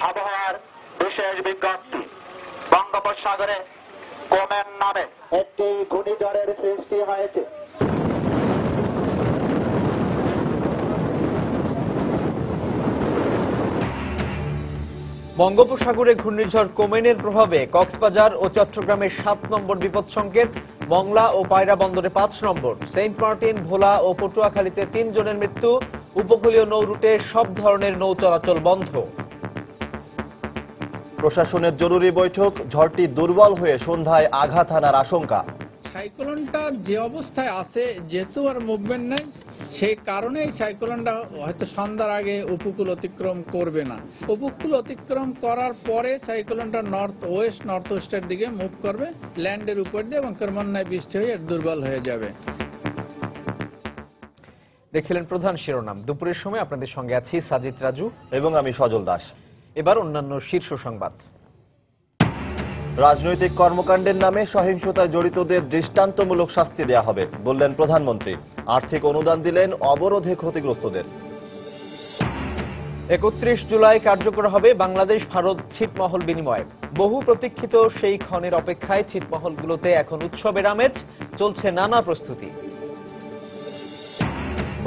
আবহাওয়ার বিশেষ বিজ্ঞপ্তি। বঙ্গোপসাগরে কোমেন নামে একটি ঘূর্ণিঝড়ের সৃষ্টি হয়েছে। বঙ্গোপসাগরে ঘূর্ণিঝড় কোমেনের প্রভাবে কক্সবাজার ও চট্টগ্রামের 7 নম্বর বিপদ সংকেত, মংলা ও পায়রা বন্দরে 5 নম্বর, সেন্ট মার্টিন, ভোলা ও পটুয়াখালীতে 3 জনের মৃত্যু, উপকূলীয় নৌ রুটে সব ধরনের নৌ চলাচল বন্ধ। প্রশাসনের জরুরি বৈঠক, ঝড়টি দুর্বল হয়ে সন্ধ্যায় আঘাত হানার আশঙ্কা। সাইক্লোনটা যে অবস্থায় আছে, যেহেতু আর মুভমেন্ট নেই, সেই কারণে এই সাইক্লোনটা হয়তো সন্ধ্যার আগে উপকূল অতিক্রম করবে না। উপকূল অতিক্রম করার পরে সাইক্লোনটা নর্থ ওয়েস্টের দিকে মুভ করবে, ল্যান্ডের উপর দিয়ে, এবং ক্রমান্বয়ে বৃষ্টি হয়ে দুর্বল হয়ে যাবে। দেখছিলেন প্রধান শিরোনাম। দুপুরের সময় আপনাদের সঙ্গে আছি সাজিদ রাজু এবং আমি সজল দাস। এবার অন্যান্য শীর্ষ সংবাদ। রাজনৈতিক কর্মকাণ্ডের নামে সহিংসতায় জড়িতদের দৃষ্টান্তমূলক শাস্তি দেয়া হবে বললেন প্রধানমন্ত্রী। আর্থিক অনুদান দিলেন অবরোধে ক্ষতিগ্রস্তদের। 31 জুলাই কার্যকর হবে বাংলাদেশ ভারত ছিটমহল বিনিময়। বহু প্রতীক্ষিত সেই ক্ষণের অপেক্ষায় ছিটমহলগুলোতে এখন উৎসবের আমেজ, চলছে নানা প্রস্তুতি।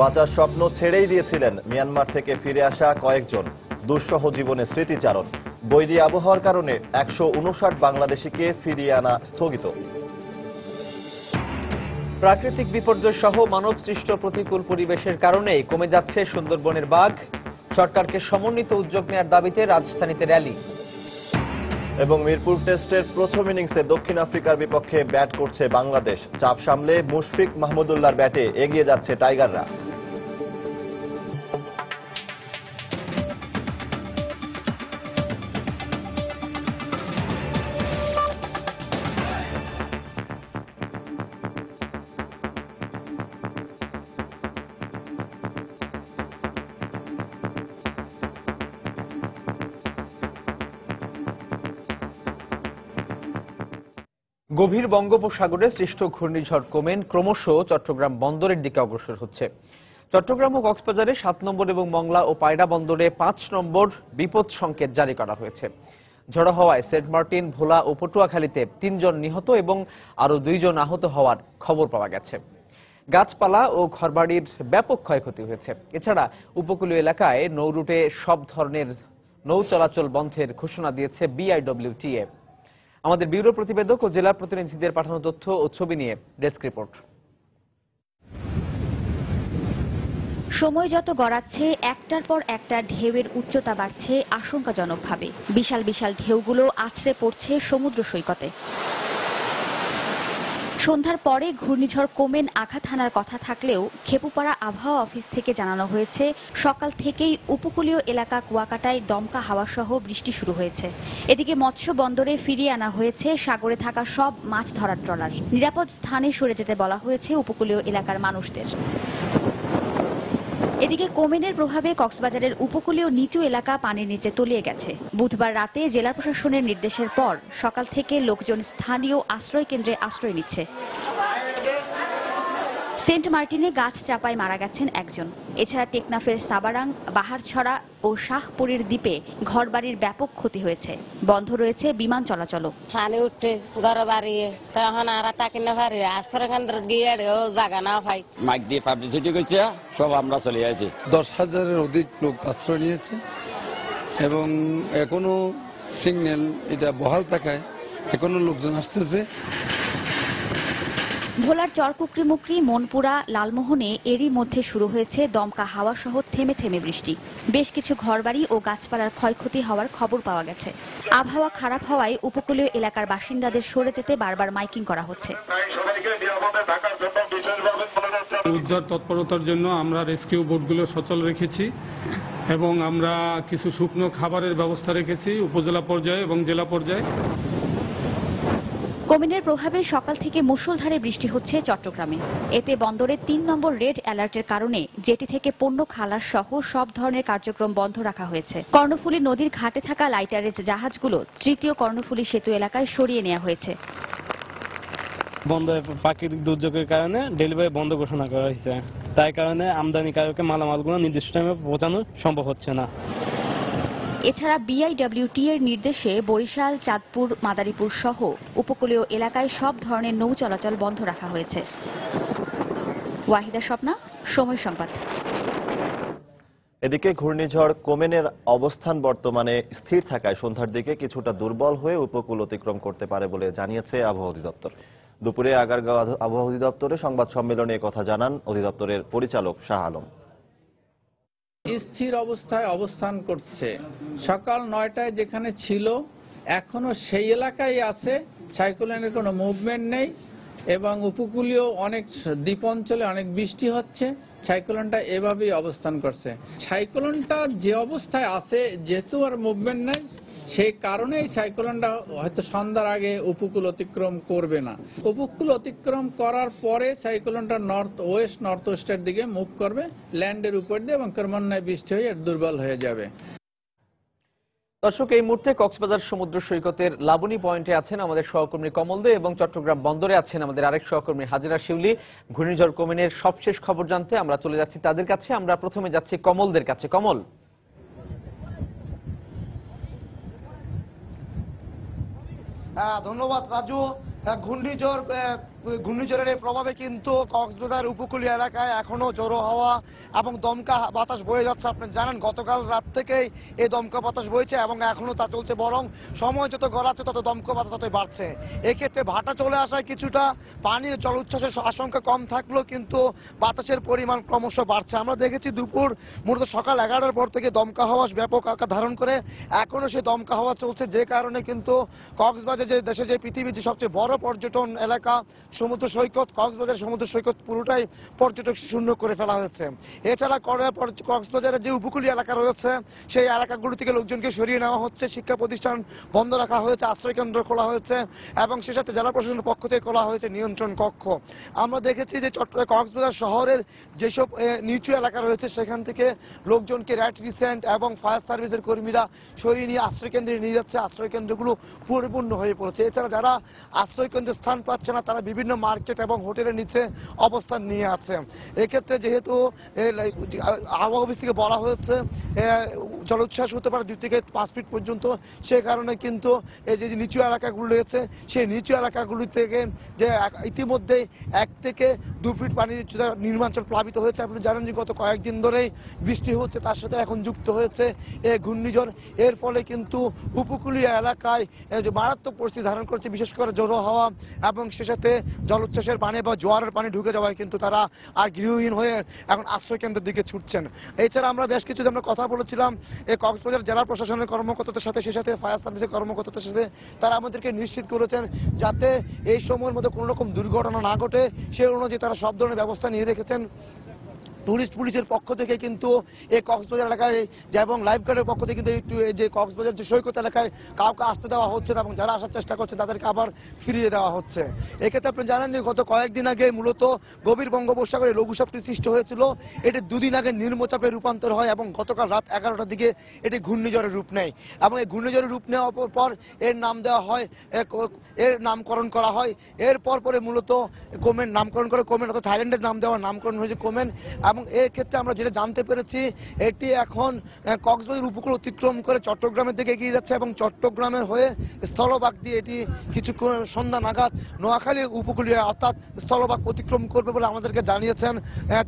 বাঁচার স্বপ্ন ছেড়েই দিয়েছিলেন মিয়ানমার থেকে ফিরে আসা কয়েকজন। দুঃসহ জীবনের স্মৃতিচারণ। বৈরী আবহাওয়ার কারণে 159 বাংলাদেশিকে ফিরিয়ে আনা স্থগিত। প্রাকৃতিক বিপর্যয় সহ মানব সৃষ্ট প্রতিকূল পরিবেশের কারণে কমে যাচ্ছে সুন্দরবনের বাঘ। সরকারকে সমন্বিত উদ্যোগ নেওয়ার দাবিতে রাজধানীতে র্যালি। এবং মিরপুর টেস্টের প্রথম ইনিংসে দক্ষিণ আফ্রিকার বিপক্ষে ব্যাট করছে বাংলাদেশ। চাপ সামলে মুশফিক মাহমুদুল্লাহর ব্যাটে এগিয়ে যাচ্ছে টাইগাররা। গভীর বঙ্গোপসাগরে সৃষ্ট ঘূর্ণিঝড় কোমেন ক্রমশ চট্টগ্রাম বন্দরের দিকে অগ্রসর হচ্ছে। চট্টগ্রাম ও কক্সবাজারে 7 নম্বর এবং মংলা ও পায়রা বন্দরে 5 নম্বর বিপদ সংকেত জারি করা হয়েছে। ঝড়ো হওয়ায় সেন্ট মার্টিন, ভোলা ও পটুয়াখালীতে 3 জন নিহত এবং আরও 2 জন আহত হওয়ার খবর পাওয়া গেছে। গাছপালা ও ঘরবাড়ির ব্যাপক ক্ষয়ক্ষতি হয়েছে। এছাড়া উপকূলীয় এলাকায় নৌ রুটে সব ধরনের নৌ চলাচল বন্ধের ঘোষণা দিয়েছে BIWTA। আমাদের ব্যুরো প্রতিবেদক ও জেলা প্রতিনিধিদের পাঠানো তথ্য ও ছবি নিয়ে ডেস্ক রিপোর্ট। সময় যত গড়াচ্ছে একটার পর একটা ঢেউয়ের উচ্চতা বাড়ছে আশঙ্কাজনকভাবে। বিশাল বিশাল ঢেউগুলো আছড়ে পড়ছে সমুদ্র সৈকতে। সন্ধ্যার পরে ঘূর্ণিঝড় কোমেন আঘাত হানার কথা থাকলেও খেপুপাড়া আবহাওয়া অফিস থেকে জানানো হয়েছে সকাল থেকেই উপকূলীয় এলাকা কুয়াকাটায় দমকা হাওয়া সহ বৃষ্টি শুরু হয়েছে। এদিকে মৎস্য বন্দরে ফিরিয়ে আনা হয়েছে সাগরে থাকা সব মাছ ধরার ট্রলার। নিরাপদ স্থানে সরে যেতে বলা হয়েছে উপকূলীয় এলাকার মানুষদের। এদিকে কোমেনের প্রভাবে কক্সবাজারের উপকূলীয় নিচু এলাকা পানির নিচে তলিয়ে গেছে। বুধবার রাতে জেলা প্রশাসনের নির্দেশের পর সকাল থেকে লোকজন স্থানীয় আশ্রয় কেন্দ্রে আশ্রয় নিচ্ছে। সেন্ট মার্টিনে গাছ চাপায় মারা গেছেন একজন। এছাড়া টেকনাফের সাবারাং, বাহারছড়া ও শাহপুরীর দ্বীপে ঘরবাড়ির ব্যাপক ক্ষতি হয়েছে। বন্ধ রয়েছে বিমান চলাচলও। পানি উঠতে ঘর বাড়ি তখন আর তাকে না পারি আশ্রয় কেন্দ্র গিয়ে জায়গা না পাই। মাইক দিয়ে পাবলিসিটি করছে, সব আমরা চলে যাচ্ছি। 10,000-এর অধিক লোক আশ্রয় নিয়েছে এবং এখনো সিগন্যাল এটা বহাল থাকায় এখনো লোকজন আসতেছে। ভোলার চরকুকরিমুকরি, মনপুরা, লালমোহনে এরই মধ্যে শুরু হয়েছে দমকা হাওয়া সহ থেমে থেমে বৃষ্টি। বেশ কিছু ঘরবাড়ি ও গাছপালার ক্ষয়ক্ষতি হওয়ার খবর পাওয়া গেছে। আবহাওয়া খারাপ হওয়ায় উপকূলীয় এলাকার বাসিন্দাদের সরে যেতে বারবার মাইকিং করা হচ্ছে। উদ্ধার তৎপরতার জন্য আমরা রেস্কিউ বোটগুলো সচল রেখেছি এবং আমরা কিছু শুকনো খাবারের ব্যবস্থা রেখেছি উপজেলা পর্যায়ে এবং জেলা পর্যায়ে। কোমেনের প্রভাবে সকাল থেকে মুষলধারে বৃষ্টি হচ্ছে চট্টগ্রামে। এতে বন্দরে 3 নম্বর রেড অ্যালার্টের কারণে জেটি থেকে পণ্য খালাস সহ সব ধরনের কার্যক্রম বন্ধ রাখা হয়েছে। কর্ণফুলী নদীর ঘাটে থাকা লাইটারেজ জাহাজগুলো তৃতীয় কর্ণফুলী সেতু এলাকায় সরিয়ে নেওয়া হয়েছে। বন্দরে প্রাকৃতিক দুর্যোগের কারণে ডেলিভারি বন্ধ ঘোষণা করা হয়েছে। তাই কারণে আমদানিকারকে মালামালগুলো নির্দিষ্ট টাইমে পৌঁছানো সম্ভব হচ্ছে না। এছাড়া বিআইডব্লিউটি এর নির্দেশে বরিশাল, চাঁদপুর, মাদারীপুর সহ উপকূলীয় এলাকায় সব ধরনের নৌ চলাচল বন্ধ রাখা হয়েছে। ওয়াহিদা স্বপ্না, সময় সংবাদ। এদিকে ঘূর্ণিঝড় কোমেনের অবস্থান বর্তমানে স্থির থাকায় সন্ধ্যার দিকে কিছুটা দুর্বল হয়ে উপকূল অতিক্রম করতে পারে বলে জানিয়েছে আবহাওয়া অধিদপ্তর। দুপুরে আগারগাঁও আবহাওয়া অধিদপ্তরে সংবাদ সম্মেলনে কথা জানান অধিদপ্তরের পরিচালক শাহ আলম। স্থির অবস্থায় অবস্থান করছে। সকাল 9টায় যেখানে ছিল এখনো সেই এলাকায় আছে, সাইক্লোনের কোনো মুভমেন্ট নেই এবং উপকূলীয় অনেক দ্বীপ অঞ্চলে অনেক বৃষ্টি হচ্ছে। সাইক্লোনটা এভাবেই অবস্থান করছে। সাইক্লোনটা যে অবস্থায় আছে যেহেতু আর মুভমেন্ট নেই, সেই কারণে এই সাইক্লোনটা হয়তো সন্ধ্যার আগে উপকূল অতিক্রম করবে না। উপকূল অতিক্রম করার পরে সাইক্লোনটা নর্থ ওয়েস্টের দিকে মুভ করবে, ল্যান্ডের উপর দিয়ে, এবং ক্রমান্বয়ে বৃষ্টি হয়ে দুর্বল হয়ে যাবে। দর্শক, এই মুহূর্তে কক্সবাজার সমুদ্র সৈকতের লাবণী পয়েন্টে আছেন আমাদের সহকর্মী কমল দে এবং চট্টগ্রাম বন্দরে আছেন আমাদের আরেক সহকর্মী হাজেরা শিউলি। ঘূর্ণিঝড় কোমেনের সবশেষ খবর জানতে আমরা চলে যাচ্ছি তাদের কাছে। আমরা প্রথমে যাচ্ছি কমলদের কাছে। কমল, ধন্যবাদ রাজু। ঘূর্ণিঝড়ের এই প্রভাবে কিন্তু কক্সবাজার উপকূলীয় এলাকায় এখনো জোরো হাওয়া এবং দমকা বাতাস বয়ে যাচ্ছে। আপনি জানেন গতকাল রাত থেকেই এই দমকা বাতাস বইছে এবং এখনো তা চলছে, বরং সময় যত গড়াচ্ছে তত দমকা বাতাস ততই বাড়ছে। এক্ষেত্রে ভাটা চলে আসায় কিছুটা পানির জল উচ্ছ্বাসের আশঙ্কা কম থাকলেও কিন্তু বাতাসের পরিমাণ ক্রমশ বাড়ছে। আমরা দেখেছি দুপুর মূলত সকাল 11টার পর থেকে দমকা হাওয়া ব্যাপক আকার ধারণ করে এখনো সেই দমকা হাওয়া চলছে, যে কারণে কিন্তু কক্সবাজার যে দেশে যে পৃথিবীর যে সবচেয়ে বড় পর্যটন এলাকা সমুদ্র সৈকত, কক্সবাজার সমুদ্র সৈকত পুরোটাই পর্যটক শূন্য করে ফেলা হয়েছে। এছাড়া কক্সবাজারের যে উপকূলীয় এলাকা রয়েছে সেই এলাকাগুলো থেকে লোকজনকে সরিয়ে নেওয়া হচ্ছে, শিক্ষা প্রতিষ্ঠান বন্ধ রাখা হয়েছে, আশ্রয় কেন্দ্র খোলা হয়েছে এবং সে সাথে জেলা প্রশাসনের পক্ষ থেকে খোলা হয়েছে নিয়ন্ত্রণ কক্ষ। আমরা দেখেছি যে কক্সবাজার শহরের যেসব নিচু এলাকা রয়েছে সেখান থেকে লোকজনকে র্যাড রিসেন্ট এবং ফায়ার সার্ভিসের কর্মীরা সরিয়ে নিয়ে আশ্রয় কেন্দ্রে নিয়ে যাচ্ছে। আশ্রয় কেন্দ্রগুলো পরিপূর্ণ হয়ে পড়েছে। এছাড়া যারা আশ্রয় কেন্দ্রে স্থান পাচ্ছে না তারা বিভিন্ন মার্কেট এবং হোটেলের নিচে অবস্থান নিয়ে আছে। এক্ষেত্রে যেহেতু আবহাওয়া অফিস থেকে বলা হয়েছে জলোচ্ছ্বাস হতে পারে 2 থেকে 5 ফিট পর্যন্ত, সে কারণে কিন্তু এই যে নিচু এলাকাগুলো রয়েছে সেই নিচু এলাকাগুলি থেকে যে ইতিমধ্যে 1 থেকে 2 ফিট পানির নির্মাঞ্চল প্লাবিত হয়েছে। আপনি জানেন যে গত কয়েকদিন ধরেই বৃষ্টি হচ্ছে, তার সাথে এখন যুক্ত হয়েছে এই ঘূর্ণিঝড়। এর ফলে কিন্তু উপকূলীয় এলাকায় যে মারাত্মক পরিস্থিতি ধারণ করছে, বিশেষ করে জোরো হাওয়া এবং সে সাথে জলোচ্ছ্বাসের পানি বা জোয়ারের পানি ঢুকে যাওয়ায় কিন্তু তারা আর গৃহহীন হয়ে এখন আশ্রয় কেন্দ্রের দিকে ছুটছেন। এছাড়া আমরা বেশ কিছু আমরা কথা বলেছিলাম এই কক্সবাজার জেলা প্রশাসনের কর্মকর্তাদের সাথে, সে সাথে ফায়ার সার্ভিসের কর্মকর্তাদের সাথে। তারা আমাদেরকে নিশ্চিত করেছেন যাতে এই সময়ের মধ্যে কোনো রকম দুর্ঘটনা না ঘটে সেই অনুযায়ী তারা সব ধরনের ব্যবস্থা নিয়ে রেখেছেন। টুরিস্ট পুলিশের পক্ষ থেকে কিন্তু এই কক্সবাজার এলাকায় এবং লাইফ গার্ডের পক্ষ থেকে কিন্তু এই যে কক্সবাজার যে সৈকত এলাকায় কাউকে আসতে দেওয়া হচ্ছে না এবং যারা আসার চেষ্টা করছে তাদেরকে আবার ফিরিয়ে দেওয়া হচ্ছে। এক্ষেত্রে আপনি জানেন যে গত কয়েকদিন আগে মূলত গভীর বঙ্গোপসাগরে লঘুচাপটি সৃষ্টি হয়েছিল। এটি 2 দিন আগে নিম্নচাপে রূপান্তর হয় এবং গতকাল রাত 11টার দিকে এটি ঘূর্ণিঝড়ের রূপ নেয় এবং এই ঘূর্ণিঝড়ের রূপ নেওয়ার পর এর নাম দেওয়া হয়, এর নামকরণ করা হয়। এরপর পরে মূলত কোমেন নামকরণ করে, কোমেন অর্থাৎ থাইল্যান্ডের নাম দেওয়ার নামকরণ হয়েছে কোমেন। এবং এই ক্ষেত্রে আমরা যেটা জানতে পেরেছি এটি এখন কক্সবাজার উপকূল অতিক্রম করে চট্টগ্রামের দিকে এগিয়ে যাচ্ছে এবং চট্টগ্রামের হয়ে স্থলভাগ দিয়ে এটি কিছুক্ষণ সন্ধ্যা নাগাদ নোয়াখালী উপকূলীয় অর্থাৎ স্থলভাগ অতিক্রম করবে বলে আমাদেরকে জানিয়েছেন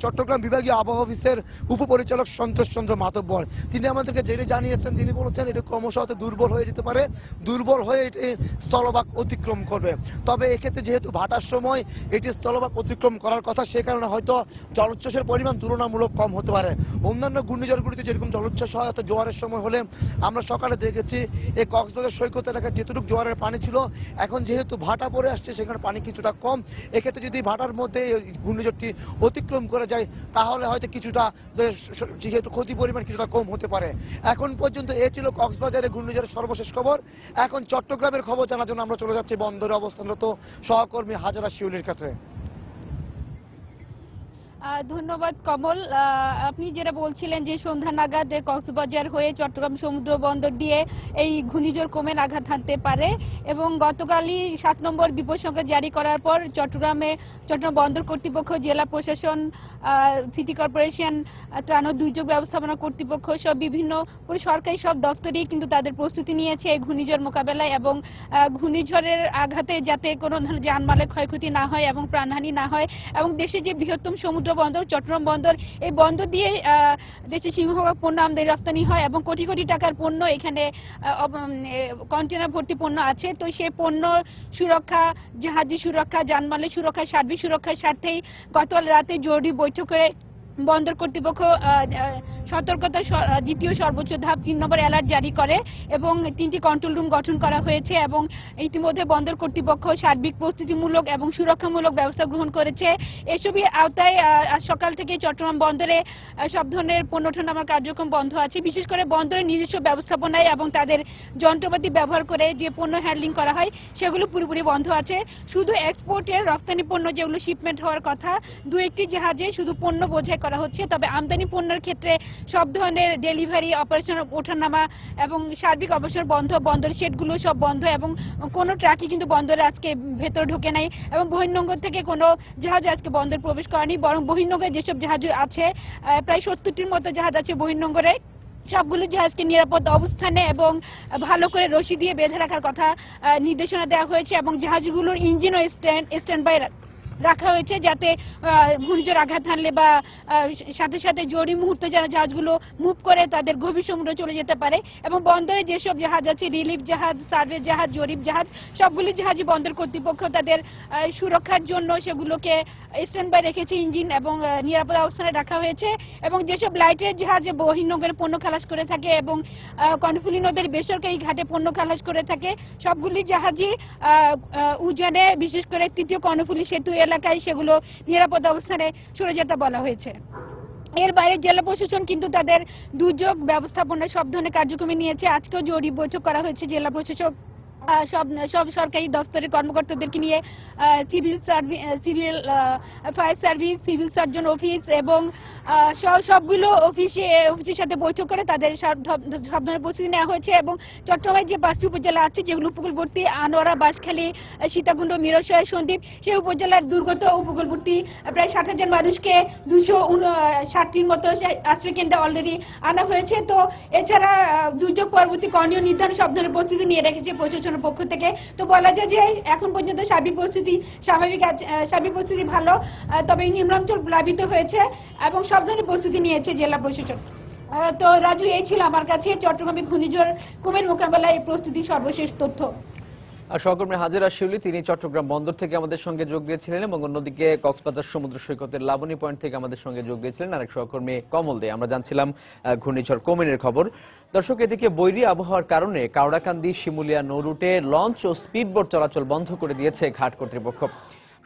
চট্টগ্রাম বিভাগীয় আবহাওয়া অফিসের উপপরিচালক সন্তোষ চন্দ্র মাতব্বর। তিনি আমাদেরকে যেটি জানিয়েছেন, তিনি বলেছেন এটি ক্রমশ দুর্বল হয়ে যেতে পারে, দুর্বল হয়ে এটি স্থলভাগ অতিক্রম করবে। তবে এক্ষেত্রে যেহেতু ভাটার সময় এটি স্থলভাগ অতিক্রম করার কথা, সে কারণে হয়তো জলোচ্ছ্বাসের পরিমাণ তুলনামূলক কম হতে পারে। অন্যান্য ঘূর্ণিঝড়গুলিতে যেরকম জলোচ্ছ্বাস হয় অর্থাৎ জোয়ারের সময় হলে আমরা সকালে দেখেছি এই কক্সবাজার সৈকত এলাকায় যেটুকু জোয়ারের পানি ছিল, এখন যেহেতু ভাটা পড়ে আসছে সেখানে পানি কিছুটা কম। এক্ষেত্রে যদি ভাটার মধ্যে ঘূর্ণিঝড়টি অতিক্রম করে যায় তাহলে হয়তো কিছুটা যেহেতু ক্ষতি পরিমাণ কিছুটা কম হতে পারে। এখন পর্যন্ত এ ছিল কক্সবাজারের ঘূর্ণিঝড়ের সর্বশেষ খবর। এখন চট্টগ্রামের খবর জানার জন্য আমরা চলে যাচ্ছি বন্দরে অবস্থানরত সহকর্মী হাজেরা শিউলির কাছে। ধন্যবাদ কমল। আপনি যেটা বলছিলেন যে সন্ধ্যা নাগাদ কক্সবাজার হয়ে চট্টগ্রাম সমুদ্র বন্দর দিয়ে এই ঘূর্ণিঝড় কোমেন আঘাত হানতে পারে এবং গতকালই 7 নম্বর বিপদ সংকেত জারি করার পর চট্টগ্রাম বন্দর কর্তৃপক্ষ, জেলা প্রশাসন, সিটি কর্পোরেশন, ত্রাণ ও দুর্যোগ ব্যবস্থাপনা কর্তৃপক্ষ সব বিভিন্ন সরকারি সব দপ্তরই কিন্তু তাদের প্রস্তুতি নিয়েছে এই ঘূর্ণিঝড় মোকাবেলায় এবং ঘূর্ণিঝড়ের আঘাতে যাতে কোনো ধরনের জানমালের ক্ষয়ক্ষতি না হয় এবং প্রাণহানি না হয় এবং দেশে যে বৃহত্তম সমুদ্র বন্দর চট্টগ্রাম বন্দর, এই বন্দর দিয়ে দেশে সিংহভাগ পণ্য আমদানি রপ্তানি হয় এবং কোটি কোটি টাকার পণ্য এখানে কন্টেনার ভর্তি পণ্য আছে। তো সেই পণ্য সুরক্ষা, জাহাজী সুরক্ষা, জানমালের সুরক্ষা, সার্বিক সুরক্ষার স্বার্থেই গত রাতে জরুরি বৈঠক করে বন্দর কর্তৃপক্ষ সতর্কতার দ্বিতীয় সর্বোচ্চ ধাপ 3 নম্বর অ্যালার্ট জারি করে এবং 3টি কন্ট্রোল রুম গঠন করা হয়েছে এবং ইতিমধ্যে বন্দর কর্তৃপক্ষ সার্বিক প্রস্তুতিমূলক এবং সুরক্ষামূলক ব্যবস্থা গ্রহণ করেছে। এসবই আওতায় সকাল থেকে চট্টগ্রাম বন্দরে সব ধরনের পণ্য ওঠা নামার কার্যক্রম বন্ধ আছে। বিশেষ করে বন্দরের নিজস্ব ব্যবস্থাপনায় এবং তাদের যন্ত্রপাতি ব্যবহার করে যে পণ্য হ্যান্ডলিং করা হয় সেগুলো পুরোপুরি বন্ধ আছে। শুধু এক্সপোর্টের রপ্তানি পণ্য যেগুলো শিপমেন্ট হওয়ার কথা 2-1টি জাহাজে শুধু পণ্য বোঝাই করা হচ্ছে, তবে আমদানি পণ্যের ক্ষেত্রে সব ধরনের ডেলিভারি অপারেশন, ওঠানামা এবং সার্বিক অপারেশন বন্ধ। বন্দরের শেডগুলো সব বন্ধ এবং কোনো ট্রাকই কিন্তু বন্দরে আজকে ভেতরে ঢোকে নাই এবং বহির্নোঙর থেকে কোনো জাহাজ আজকে বন্দর প্রবেশ করেনি, বরং বহির্নোঙরে যেসব জাহাজ আছে প্রায় 70টির মতো জাহাজ আছে বহির্নোঙরে, সবগুলো জাহাজকে নিরাপদ অবস্থানে এবং ভালো করে রশি দিয়ে বেঁধে রাখার কথা নির্দেশনা দেওয়া হয়েছে এবং জাহাজগুলোর ইঞ্জিনও স্ট্যান্ড বাই রাখা হয়েছে যাতে ঘূর্ণিঝড় আঘাত হানলে বা সাথে সাথে জরুরি মুহূর্তে যারা জাহাজগুলো মুভ করে তাদের গভীর সমুদ্রে চলে যেতে পারে এবং বন্দরে যেসব জাহাজ আছে, রিলিফ জাহাজ, সার্ভে জাহাজ, জরিপ জাহাজ, সবগুলি জাহাজই বন্দর কর্তৃপক্ষ তাদের সুরক্ষার জন্য সেগুলোকে স্ট্যান্ড বাই রেখেছে, ইঞ্জিন এবং নিরাপদ অবস্থানে রাখা হয়েছে এবং যেসব লাইটের জাহাজে বহির্নোঙরে পণ্য খালাস করে থাকে এবং কর্ণফুলী নদীর বেসরকারি ঘাটে পণ্য খালাস করে থাকে, সবগুলি জাহাজই উজানে বিশেষ করে 3য় কর্ণফুলী সেতু এলাকায় সেগুলো নিরাপদ অবস্থানে সরে যেতে বলা হয়েছে। এর বাইরে জেলা প্রশাসন কিন্তু তাদের দুর্যোগ ব্যবস্থাপনার সব ধরনের কার্যক্রমে নিয়েছে। আজকেও জরুরি বৈঠক করা হয়েছে জেলা প্রশাসক সব সরকারি দপ্তরের কর্মকর্তাদেরকে নিয়ে, civil fire service, civil surgeon office এবং সবগুলো অফিসের সাথে বৈঠক করে তাদের সব ধরনের প্রস্তুতি নেওয়া হয়েছে এবং চট্টগ্রামের যে 5টি উপজেলা আছে যেগুলো উপকূলবর্তী, আনোয়ারা, বাঁশখালী, সীতাকুণ্ড, মিরসরাই, সন্দ্বীপ, সেই উপজেলার দুর্গত উপকূলবর্তী প্রায় 60,000 মানুষকে 260টির মতো আশ্রয়কেন্দ্রে অলরেডি আনা হয়েছে। তো এছাড়া দুর্যোগ পরবর্তী করণীয় নির্ধারণ সব ধরনের প্রস্তুতি নিয়ে রেখেছে প্রশাসনের পক্ষ থেকে। তো বলা যায় যে এখন পর্যন্ত সার্বিক পরিস্থিতি ভালো, তবে নিম্নাঞ্চল প্লাবিত হয়েছে এবং সব ধরনের প্রস্তুতি নিয়েছে জেলা প্রশাসন। তো রাজু, এই ছিল আমার কাছে চট্টগ্রামে ঘূর্ণিঝড় কোমেন মোকাবেলায় প্রস্তুতি সর্বশেষ তথ্য। আর সহকর্মী হাজেরা শিউলি তিনি চট্টগ্রাম বন্দর থেকে আমাদের সঙ্গে যোগ দিয়েছিলেন এবং অন্যদিকে কক্সবাজার সমুদ্র সৈকতের লাবণী পয়েন্ট থেকে আমাদের সঙ্গে যোগ দিয়েছিলেন আরেক সহকর্মী কমল দে। আমরা জানছিলাম ঘূর্ণিঝড় কোমেনের খবর। দর্শক, এদিকে বৈরী আবহাওয়ার কারণে কাওড়াকান্দি শিমুলিয়া নৌ রুটে লঞ্চ ও স্পিডবোট চলাচল বন্ধ করে দিয়েছে ঘাট কর্তৃপক্ষ।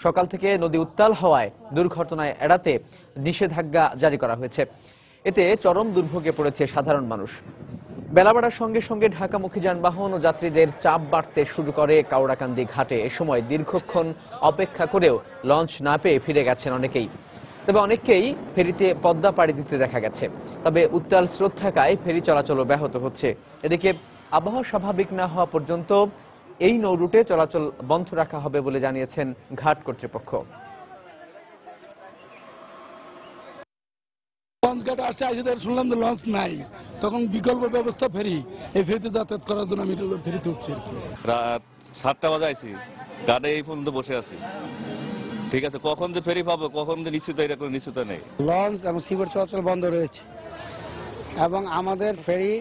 সকাল থেকে নদী উত্তাল হওয়ায় দুর্ঘটনায় এড়াতে নিষেধাজ্ঞা জারি করা হয়েছে। এতে চরম দুর্ভোগে পড়েছে সাধারণ মানুষ। বেলা বাড়ার সঙ্গে সঙ্গে ঢাকামুখী যানবাহন ও যাত্রীদের চাপ বাড়তে শুরু করে কাওড়াকান্দি ঘাটে। এ সময় দীর্ঘক্ষণ অপেক্ষা করেও লঞ্চ না পেয়ে ফিরে গেছেন অনেকেই। তবে অনেককেই ফেরিতে পদ্মা পাড়ি দিতে দেখা গেছে। তবে উত্তাল স্রোত থাকায় ফেরি চলাচলও ব্যাহত হচ্ছে। এদিকে আবহাওয়া স্বাভাবিক না হওয়া পর্যন্ত এই নৌ রুটে চলাচল বন্ধ রাখা হবে বলে জানিয়েছেন ঘাট কর্তৃপক্ষ। লঞ্চ ঘাট আসছে, শুনলাম যে লঞ্চ নাই, তখন বিকল্প ব্যবস্থা ফেরি, এই ফেরিতে যাতায়াত করার জন্য আমি ফেরিতে উঠছি। রাত 7টা বাজে আইছি, ঘাটে এই পর্যন্ত বসে আছি। ঠিক আছে, কখন যে ফেরি পাবো, কখন যে নিশ্চিত, এটা কোনো নিশ্চিত নেই। লঞ্চ এবং সিবোট চলাচল বন্ধ রয়েছে এবং আমাদের ফেরি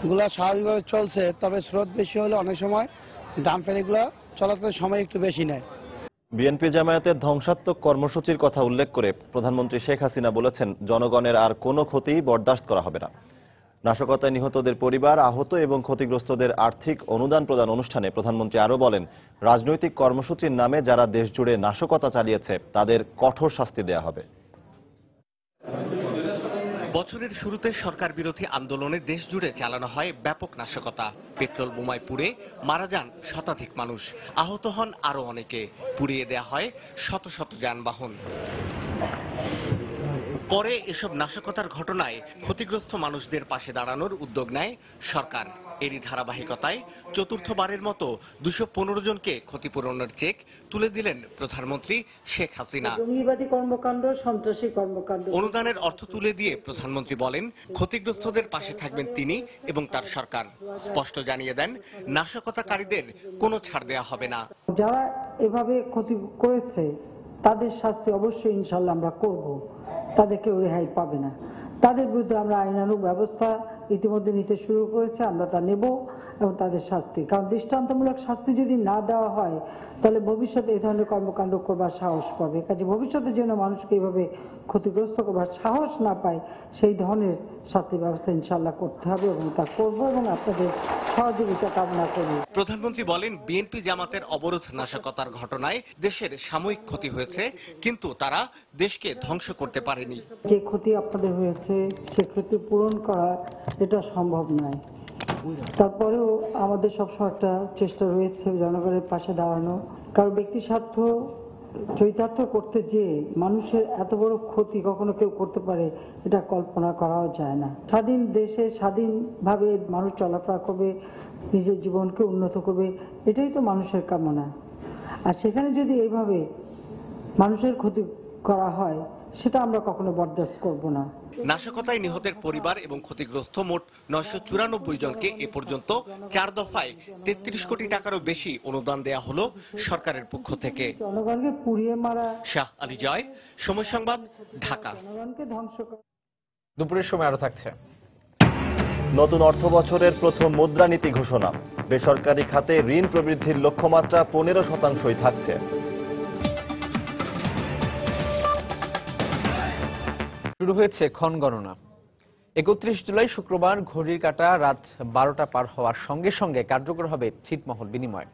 গুলা স্বাভাবিকভাবে চলছে, তবে স্রোত বেশি হলে অনেক সময় ডাম ফেরিগুলো চলাচলের সময় একটু বেশি নেয়। বিএনপি জামায়াতের ধ্বংসাত্মক কর্মসূচির কথা উল্লেখ করে প্রধানমন্ত্রী শেখ হাসিনা বলেছেন, জনগণের আর কোনো ক্ষতি বরদাস্ত করা হবে না। নাশকতায় নিহতদের পরিবার, আহত এবং ক্ষতিগ্রস্তদের আর্থিক অনুদান প্রদান অনুষ্ঠানে প্রধানমন্ত্রী আরও বলেন, রাজনৈতিক কর্মসূচির নামে যারা দেশজুড়ে নাশকতা চালিয়েছে তাদের কঠোর শাস্তি দেয়া হবে। বছরের শুরুতে সরকার বিরোধী আন্দোলনে দেশ জুড়ে চালানো হয় ব্যাপক নাশকতা। পেট্রোল বোমায় পুড়ে মারা যান শতাধিক মানুষ, আহত হন আরো অনেকে, পুড়িয়ে দেয়া হয় শত শত যানবাহন। পরে এসব নাশকতার ঘটনায় ক্ষতিগ্রস্ত মানুষদের পাশে দাঁড়ানোর উদ্যোগ নেয় সরকার। এরই ধারাবাহিকতায় চতুর্থবারের মতো 215 জনকে ক্ষতিপূরণের চেক তুলে দিলেন প্রধানমন্ত্রী শেখ হাসিনা। জঙ্গিবাদী কর্মকাণ্ড, সন্ত্রাসী কর্মকাণ্ড অনুদানের অর্থ তুলে দিয়ে প্রধানমন্ত্রী বলেন, ক্ষতিগ্রস্তদের পাশে থাকবেন তিনি এবং তার সরকার। স্পষ্ট জানিয়ে দেন, নাশকতাকারীদের কোনো ছাড় দেওয়া হবে না। যারা এভাবে ক্ষতি করেছে তাদের শাস্তি অবশ্যই ইনশাল্লাহ আমরা করব, তাদেরকে রেহাই পাবে না। তাদের বিরুদ্ধে আমরা আইনানুগ ব্যবস্থা ইতিমধ্যে নিতে শুরু করেছে, আমরা তা নেব এবং তাদের শাস্তি, কারণ দৃষ্টান্তমূলক শাস্তি যদি না দেওয়া হয় তাহলে ভবিষ্যতে এই ধরনের কর্মকাণ্ড করবার সাহস পাবে। কাজে ভবিষ্যতের জন্য মানুষকে এইভাবে ক্ষতিগ্রস্ত করবার সাহস না পায় সেই ধরনের শাস্তি ব্যবস্থা ইনশাল্লাহ করতে হবে এবং তা করব এবং আপনাদের সহযোগিতা কামনা করি। প্রধানমন্ত্রী বলেন, বিএনপি জামাতের অবরোধ নাশকতার ঘটনায় দেশের সাময়িক ক্ষতি হয়েছে, কিন্তু তারা দেশকে ধ্বংস করতে পারেনি। যে ক্ষতি আপনাদের হয়েছে সে ক্ষতি পূরণ করা এটা সম্ভব নয়। তারপরেও আমাদের সবসময় একটা চেষ্টা রয়েছে জনগণের পাশে দাঁড়ানো, কারণ ব্যক্তি স্বার্থ চরিতার্থ করতে যে মানুষের এত বড় ক্ষতি কখনো কেউ করতে পারে এটা কল্পনা করাও যায় না। স্বাধীন দেশে স্বাধীনভাবে মানুষ চলাফেরা করবে, নিজের জীবনকে উন্নত করবে, এটাই তো মানুষের কামনা। আর সেখানে যদি এইভাবে মানুষের ক্ষতি করা হয় সেটা আমরা কখনো বরদাস্ত করব না। নাশকতায় নিহতের পরিবার এবং ক্ষতিগ্রস্ত মোট 994 জনকে এ পর্যন্ত 4 দফায় 33 কোটি টাকারও বেশি অনুদান দেয়া হলো সরকারের পক্ষ থেকে। জনগণকে পুড়িয়ে মারা। শাহ আলী জয়, সময় সংবাদ, ঢাকা। জনগণকে ধ্বংস করা। দুপুরের সময় আরো থাকছে। নতুন অর্থ বছরের প্রথম মুদ্রানীতি ঘোষণা। বেসরকারি খাতে ঋণ প্রবৃদ্ধির লক্ষ্যমাত্রা 15%ই থাকছে। শুরু হয়েছে ক্ষণ গণনা। 31 জুলাই শুক্রবার ঘড়ির কাঁটা রাত 12টা পার হওয়ার সঙ্গে সঙ্গে কার্যকর হবে ছিটমহল বিনিময়।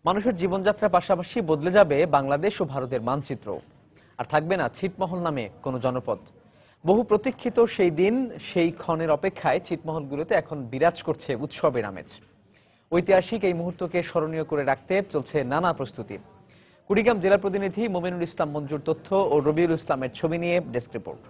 মানুষের জীবনযাত্রার পাশাপাশি বদলে যাবে বাংলাদেশ ও ভারতের মানচিত্র। আর থাকবে না ছিটমহল নামে কোনো জনপদ। বহু প্রতীক্ষিত সেই দিন, সেই ক্ষণের অপেক্ষায় ছিটমহলগুলোতে এখন বিরাজ করছে উৎসবের আমেজ। ঐতিহাসিক এই মুহূর্তকে স্মরণীয় করে রাখতে চলছে নানা প্রস্তুতি। কুড়িগ্রাম জেলা প্রতিনিধি মোমিনুল ইসলাম মঞ্জুর তথ্য ও রবিউল ইসলামের ছবি নিয়ে ডেস্ক রিপোর্ট।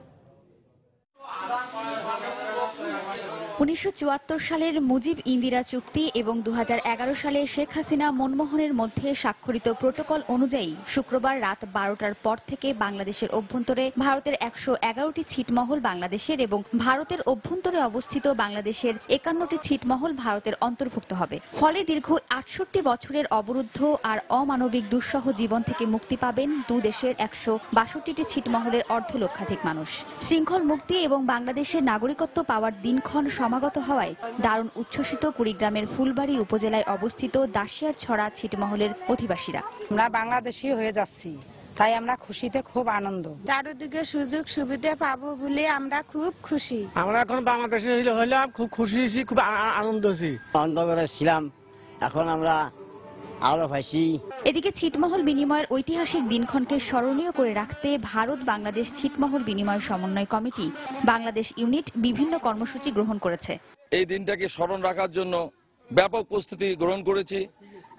1974 সালের মুজিব ইন্দিরা চুক্তি এবং 2011 সালে শেখ হাসিনা মনমোহনের মধ্যে স্বাক্ষরিত প্রোটোকল অনুযায়ী শুক্রবার রাত 12টার পর থেকে বাংলাদেশের অভ্যন্তরে ভারতের 111টি ছিটমহল বাংলাদেশের এবং ভারতের অভ্যন্তরে অবস্থিত বাংলাদেশের 51টি ছিটমহল ভারতের অন্তর্ভুক্ত হবে। ফলে দীর্ঘ 68 বছরের অবরুদ্ধ আর অমানবিক দুঃসহ জীবন থেকে মুক্তি পাবেন দু দেশের 162টি ছিটমহলের অর্ধলক্ষাধিক মানুষ। শৃঙ্খল মুক্তি এবং বাংলাদেশের নাগরিকত্ব পাওয়ার দিনক্ষণ সমাগত হওয়ায় দারুণ উচ্ছ্বসিত কুড়িগ্রামের ফুলবাড়ী উপজেলায় অবস্থিত দাসিয়ার ছড়া ছিটমহলের অধিবাসীরা। আমরা বাংলাদেশী হয়ে যাচ্ছি, তাই আমরা খুশিতে খুব আনন্দ। চারদিকে সুযোগ সুবিধা পাবো বলে আমরা খুব খুশি। আমরা এখন বাংলাদেশে হইলাম, খুব খুশি হয়েছি, খুব আনন্দ হয়েছি। অন্ধকারে ছিলাম, এখন আমরা আলো পাইছি। এদিকে ছিটমহল বিনিময়ের ঐতিহাসিক দিনক্ষণকে স্মরণীয় করে রাখতে ভারত বাংলাদেশ ছিটমহল বিনিময় সমন্বয় কমিটি বাংলাদেশ ইউনিট বিভিন্ন কর্মসূচি গ্রহণ করেছে। এই দিনটাকে স্মরণ রাখার জন্য ব্যাপক প্রস্তুতি গ্রহণ করেছি,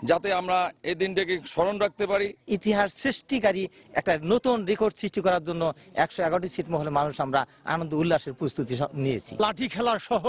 যাতে আমরা এই দিনটাকে স্মরণ রাখতে পারি। ইতিহাস সৃষ্টিকারী একটা নতুন রেকর্ড সৃষ্টি করার জন্য 111টি ছিটমহলের মানুষ আমরা আনন্দ উল্লাসের প্রস্তুতি নিয়েছি। লাঠি খেলা সহ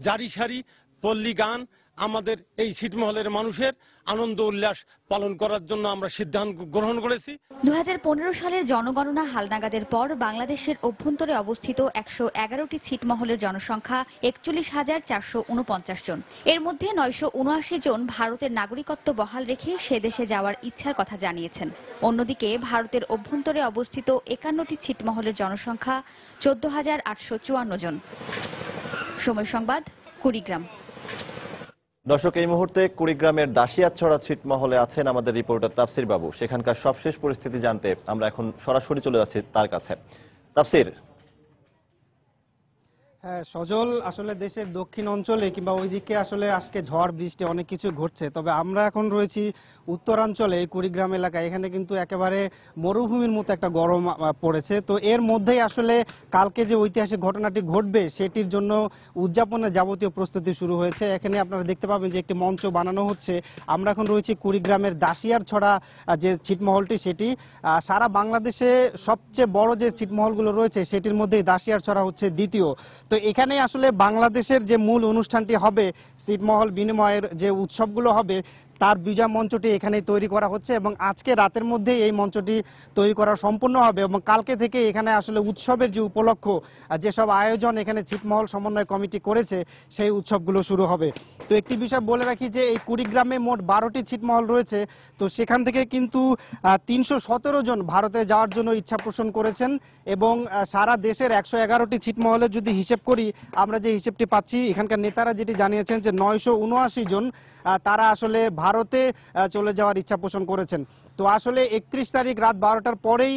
জারি সারি পল্লী গান আমাদের এই ছিটমহলের মানুষের আনন্দ উল্লাস পালন করার জন্য আমরা সিদ্ধান্ত গ্রহণ করেছি। 2015 সালের জনগণনা হালনাগাদের পর বাংলাদেশের অভ্যন্তরে অবস্থিত 111টি ছিটমহলের জনসংখ্যা 41,449 জন। এর মধ্যে 979 জন ভারতের নাগরিকত্ব বহাল রেখে সে দেশে যাওয়ার ইচ্ছার কথা জানিয়েছেন। অন্যদিকে ভারতের অভ্যন্তরে অবস্থিত 51টি ছিটমহলের জনসংখ্যা 14,854 জন। সময় সংবাদ, কুড়িগ্রাম। দর্শক, এই মুহূর্তে কুড়িগ্রামের দাসিয়াছড়া ছিটমহলে আছেন আমাদের রিপোর্টার তাফসির বাবু। সেখানকার সবশেষ পরিস্থিতি জানতে আমরা এখন সরাসরি চলে যাচ্ছি তার কাছে। তাফসির, হ্যাঁ, সজল আসলে দেশের দক্ষিণ অঞ্চলে কিংবা ওইদিকে আসলে আজকে ঝড় বৃষ্টি অনেক কিছু ঘটছে, তবে আমরা এখন রয়েছি উত্তরাঞ্চলে কুড়িগ্রাম এলাকায়। এখানে কিন্তু একেবারে মরুভূমির মতো একটা গরম পড়েছে। তো এর মধ্যেই আসলে কালকে যে ঐতিহাসিক ঘটনাটি ঘটবে সেটির জন্য উদযাপনের যাবতীয় প্রস্তুতি শুরু হয়েছে। এখানে আপনারা দেখতে পাবেন যে একটি মঞ্চ বানানো হচ্ছে। আমরা এখন রয়েছি কুড়িগ্রামের দাসিয়ার ছড়া যে ছিটমহলটি, সেটি সারা বাংলাদেশে সবচেয়ে বড় যে ছিটমহলগুলো রয়েছে সেটির মধ্যেই দাসিয়ার ছড়া হচ্ছে দ্বিতীয়। তো এখানে আসলে বাংলাদেশের যে মূল অনুষ্ঠানটি হবে, ছিটমহল বিনিময়ের যে উৎসবগুলো হবে তার বিজয় মঞ্চটি এখানেই তৈরি করা হচ্ছে এবং আজকে রাতের মধ্যে এই মঞ্চটি তৈরি করা সম্পূর্ণ হবে এবং কালকে থেকে এখানে আসলে উৎসবের যে উপলক্ষ যেসব আয়োজন এখানে ছিটমহল সমন্বয় কমিটি করেছে সেই উৎসবগুলো শুরু হবে। তো একটি বিষয় বলে রাখি যে এই কুড়িগ্রামে মোট 12টি ছিটমহল রয়েছে। তো সেখান থেকে কিন্তু 317 জন ভারতে যাওয়ার জন্য ইচ্ছা পোষণ করেছেন এবং সারা দেশের 111টি ছিটমহলের যদি হিসেব করি, আমরা যে হিসেবটি পাচ্ছি এখানকার নেতারা যেটি জানিয়েছেন যে 979 জন তারা আসলে ভারতে চলে যাওয়ার ইচ্ছা পোষণ করেছেন। তো আসলে 31 তারিখ রাত 12টার পরেই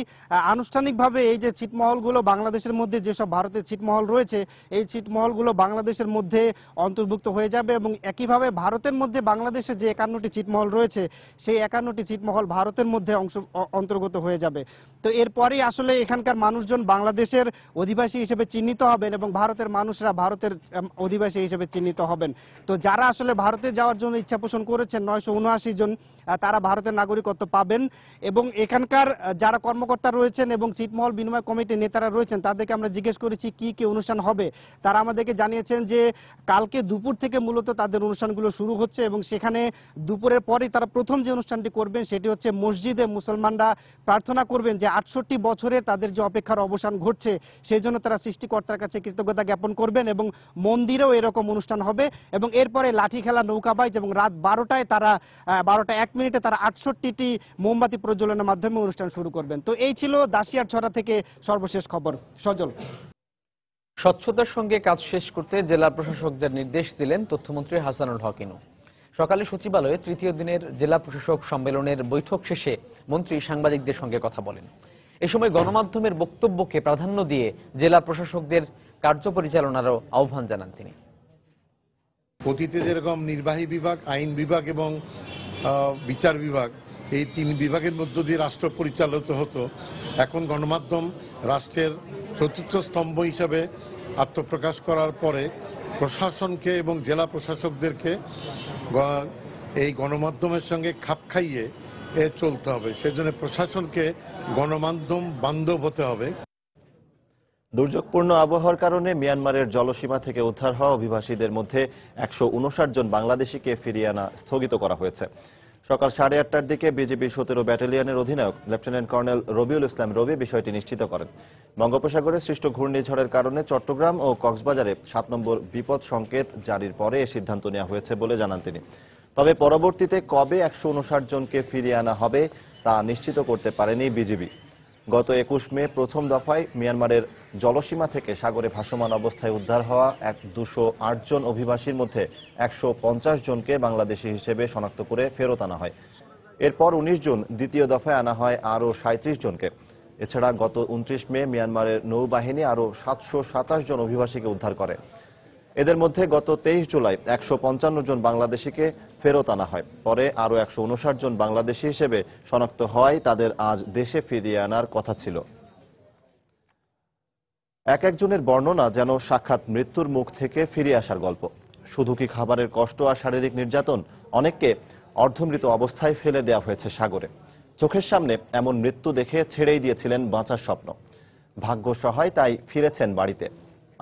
আনুষ্ঠানিকভাবে এই যে ছিটমহলগুলো বাংলাদেশের মধ্যে যেসব ভারতের ছিটমহল রয়েছে এই ছিটমহলগুলো বাংলাদেশের মধ্যে অন্তর্ভুক্ত হয়ে যাবে এবং একইভাবে ভারতের মধ্যে বাংলাদেশে যে 51টি ছিটমহল রয়েছে সেই 51টি ছিটমহল ভারতের মধ্যে অন্তর্গত হয়ে যাবে। তো এরপরেই আসলে এখানকার মানুষজন বাংলাদেশের অধিবাসী হিসেবে চিহ্নিত হবেন এবং ভারতের মানুষরা ভারতের অধিবাসী হিসেবে চিহ্নিত হবেন। তো যারা আসলে ভারতে যাওয়ার জন্য ইচ্ছা পোষণ করেছেন 979 জন তারা ভারতের নাগরিকত্ব পাবেন এবং এখানকার যারা কর্মকর্তা রয়েছেন এবং ছিটমহল বিনিময় কমিটির নেতারা রয়েছেন তাদেরকে আমরা জিজ্ঞেস করেছি কি কি অনুষ্ঠান হবে। তারা আমাদেরকে জানিয়েছেন যে কালকে দুপুর থেকে মূলত তাদের অনুষ্ঠানগুলো শুরু হচ্ছে এবং সেখানে দুপুরের পরেই তারা প্রথম যে অনুষ্ঠানটি করবেন সেটি হচ্ছে মসজিদে মুসলমানরা প্রার্থনা করবেন যে 68 বছরে তাদের যে অপেক্ষার অবসান ঘটছে সেই জন্য তারা সৃষ্টিকর্তার কাছে কৃতজ্ঞতা জ্ঞাপন করবেন এবং মন্দিরেও এরকম অনুষ্ঠান হবে এবং এরপরে লাঠি খেলা, নৌকাবাইজ এবং রাত 12টায় তারা 12টা 1 মিনিটে তারা 68টি মোমবাতি প্রজ্বলনের মাধ্যমে অনুষ্ঠান শুরু করবেন। তো এই ছিল দাসিয়ার ছড়া থেকে সর্বশেষ খবর। সজল। স্বচ্ছতার সঙ্গে কাজ শেষ করতে জেলা প্রশাসকদের নির্দেশ দিলেন তথ্যমন্ত্রী হাসানুল হক ইনু। সকালে সচিবালয়ে তৃতীয় দিনের জেলা প্রশাসক সম্মেলনের বৈঠক শেষে মন্ত্রী সাংবাদিকদের সঙ্গে কথা বলেন। এ সময় গণমাধ্যমের বক্তব্যকে প্রাধান্য দিয়ে জেলা প্রশাসকদের কার্য পরিচালনারও আহ্বান জানান তিনি। অতীতে যেরকম নির্বাহী বিভাগ, আইন বিভাগ এবং বিচার বিভাগ, এই 3 বিভাগের মধ্য দিয়ে রাষ্ট্র পরিচালিত হতো, এখন গণমাধ্যম রাষ্ট্রের চতুর্থ স্তম্ভ হিসাবে আত্মপ্রকাশ করার পরে প্রশাসনকে এবং জেলা প্রশাসকদেরকে এই গণমাধ্যমের সঙ্গে খাপ খাইয়ে চলতে হবে। সেজন্য প্রশাসনকে গণমাধ্যম বান্ধব হতে হবে। দুর্যোগপূর্ণ আবহাওয়ার কারণে মিয়ানমারের জলসীমা থেকে উদ্ধার হওয়া অভিবাসীদের মধ্যে 159 জন বাংলাদেশিকে ফিরিয়ে আনা স্থগিত করা হয়েছে। সকাল 8:30টার দিকে বিজিবি 17 ব্যাটালিয়নের অধিনায়ক লেফটেন্যান্ট কর্নেল রবিউল ইসলাম রবি বিষয়টি নিশ্চিত করেন। বঙ্গোপসাগরে সৃষ্ট ঘূর্ণিঝড়ের কারণে চট্টগ্রাম ও কক্সবাজারে 7 নম্বর বিপদ সংকেত জারির পরে এ সিদ্ধান্ত নেওয়া হয়েছে বলে জানান তিনি। তবে পরবর্তীতে কবে 159 জনকে ফিরিয়ে আনা হবে তা নিশ্চিত করতে পারেনি বিজিবি। গত 21 মে প্রথম দফায় মিয়ানমারের জলসীমা থেকে সাগরে ভাসমান অবস্থায় উদ্ধার হওয়া 208 জন অভিবাসীর মধ্যে 150 জনকে বাংলাদেশি হিসেবে শনাক্ত করে ফেরত আনা হয়। এরপর 19 জন দ্বিতীয় দফায় আনা হয় আরও 37 জনকে। এছাড়া গত 29 মে মিয়ানমারের নৌবাহিনী আরও 727 জন অভিবাসীকে উদ্ধার করে। এদের মধ্যে গত 23 জুলাই 155 জন বাংলাদেশিকে ফেরত আনা হয়। পরে আরও 159 জন বাংলাদেশি হিসেবে শনাক্ত হওয়ায় তাদের আজ দেশে ফিরিয়ে আনার কথা ছিল। এক একজনের বর্ণনা যেন সাক্ষাৎ মৃত্যুর মুখ থেকে ফিরে আসার গল্প। শুধু কি খাবারের কষ্ট আর শারীরিক নির্যাতন, অনেককে অর্ধমৃত অবস্থায় ফেলে দেওয়া হয়েছে সাগরে। চোখের সামনে এমন মৃত্যু দেখে ছেড়েই দিয়েছিলেন বাঁচার স্বপ্ন। ভাগ্য সহায় তাই ফিরেছেন বাড়িতে।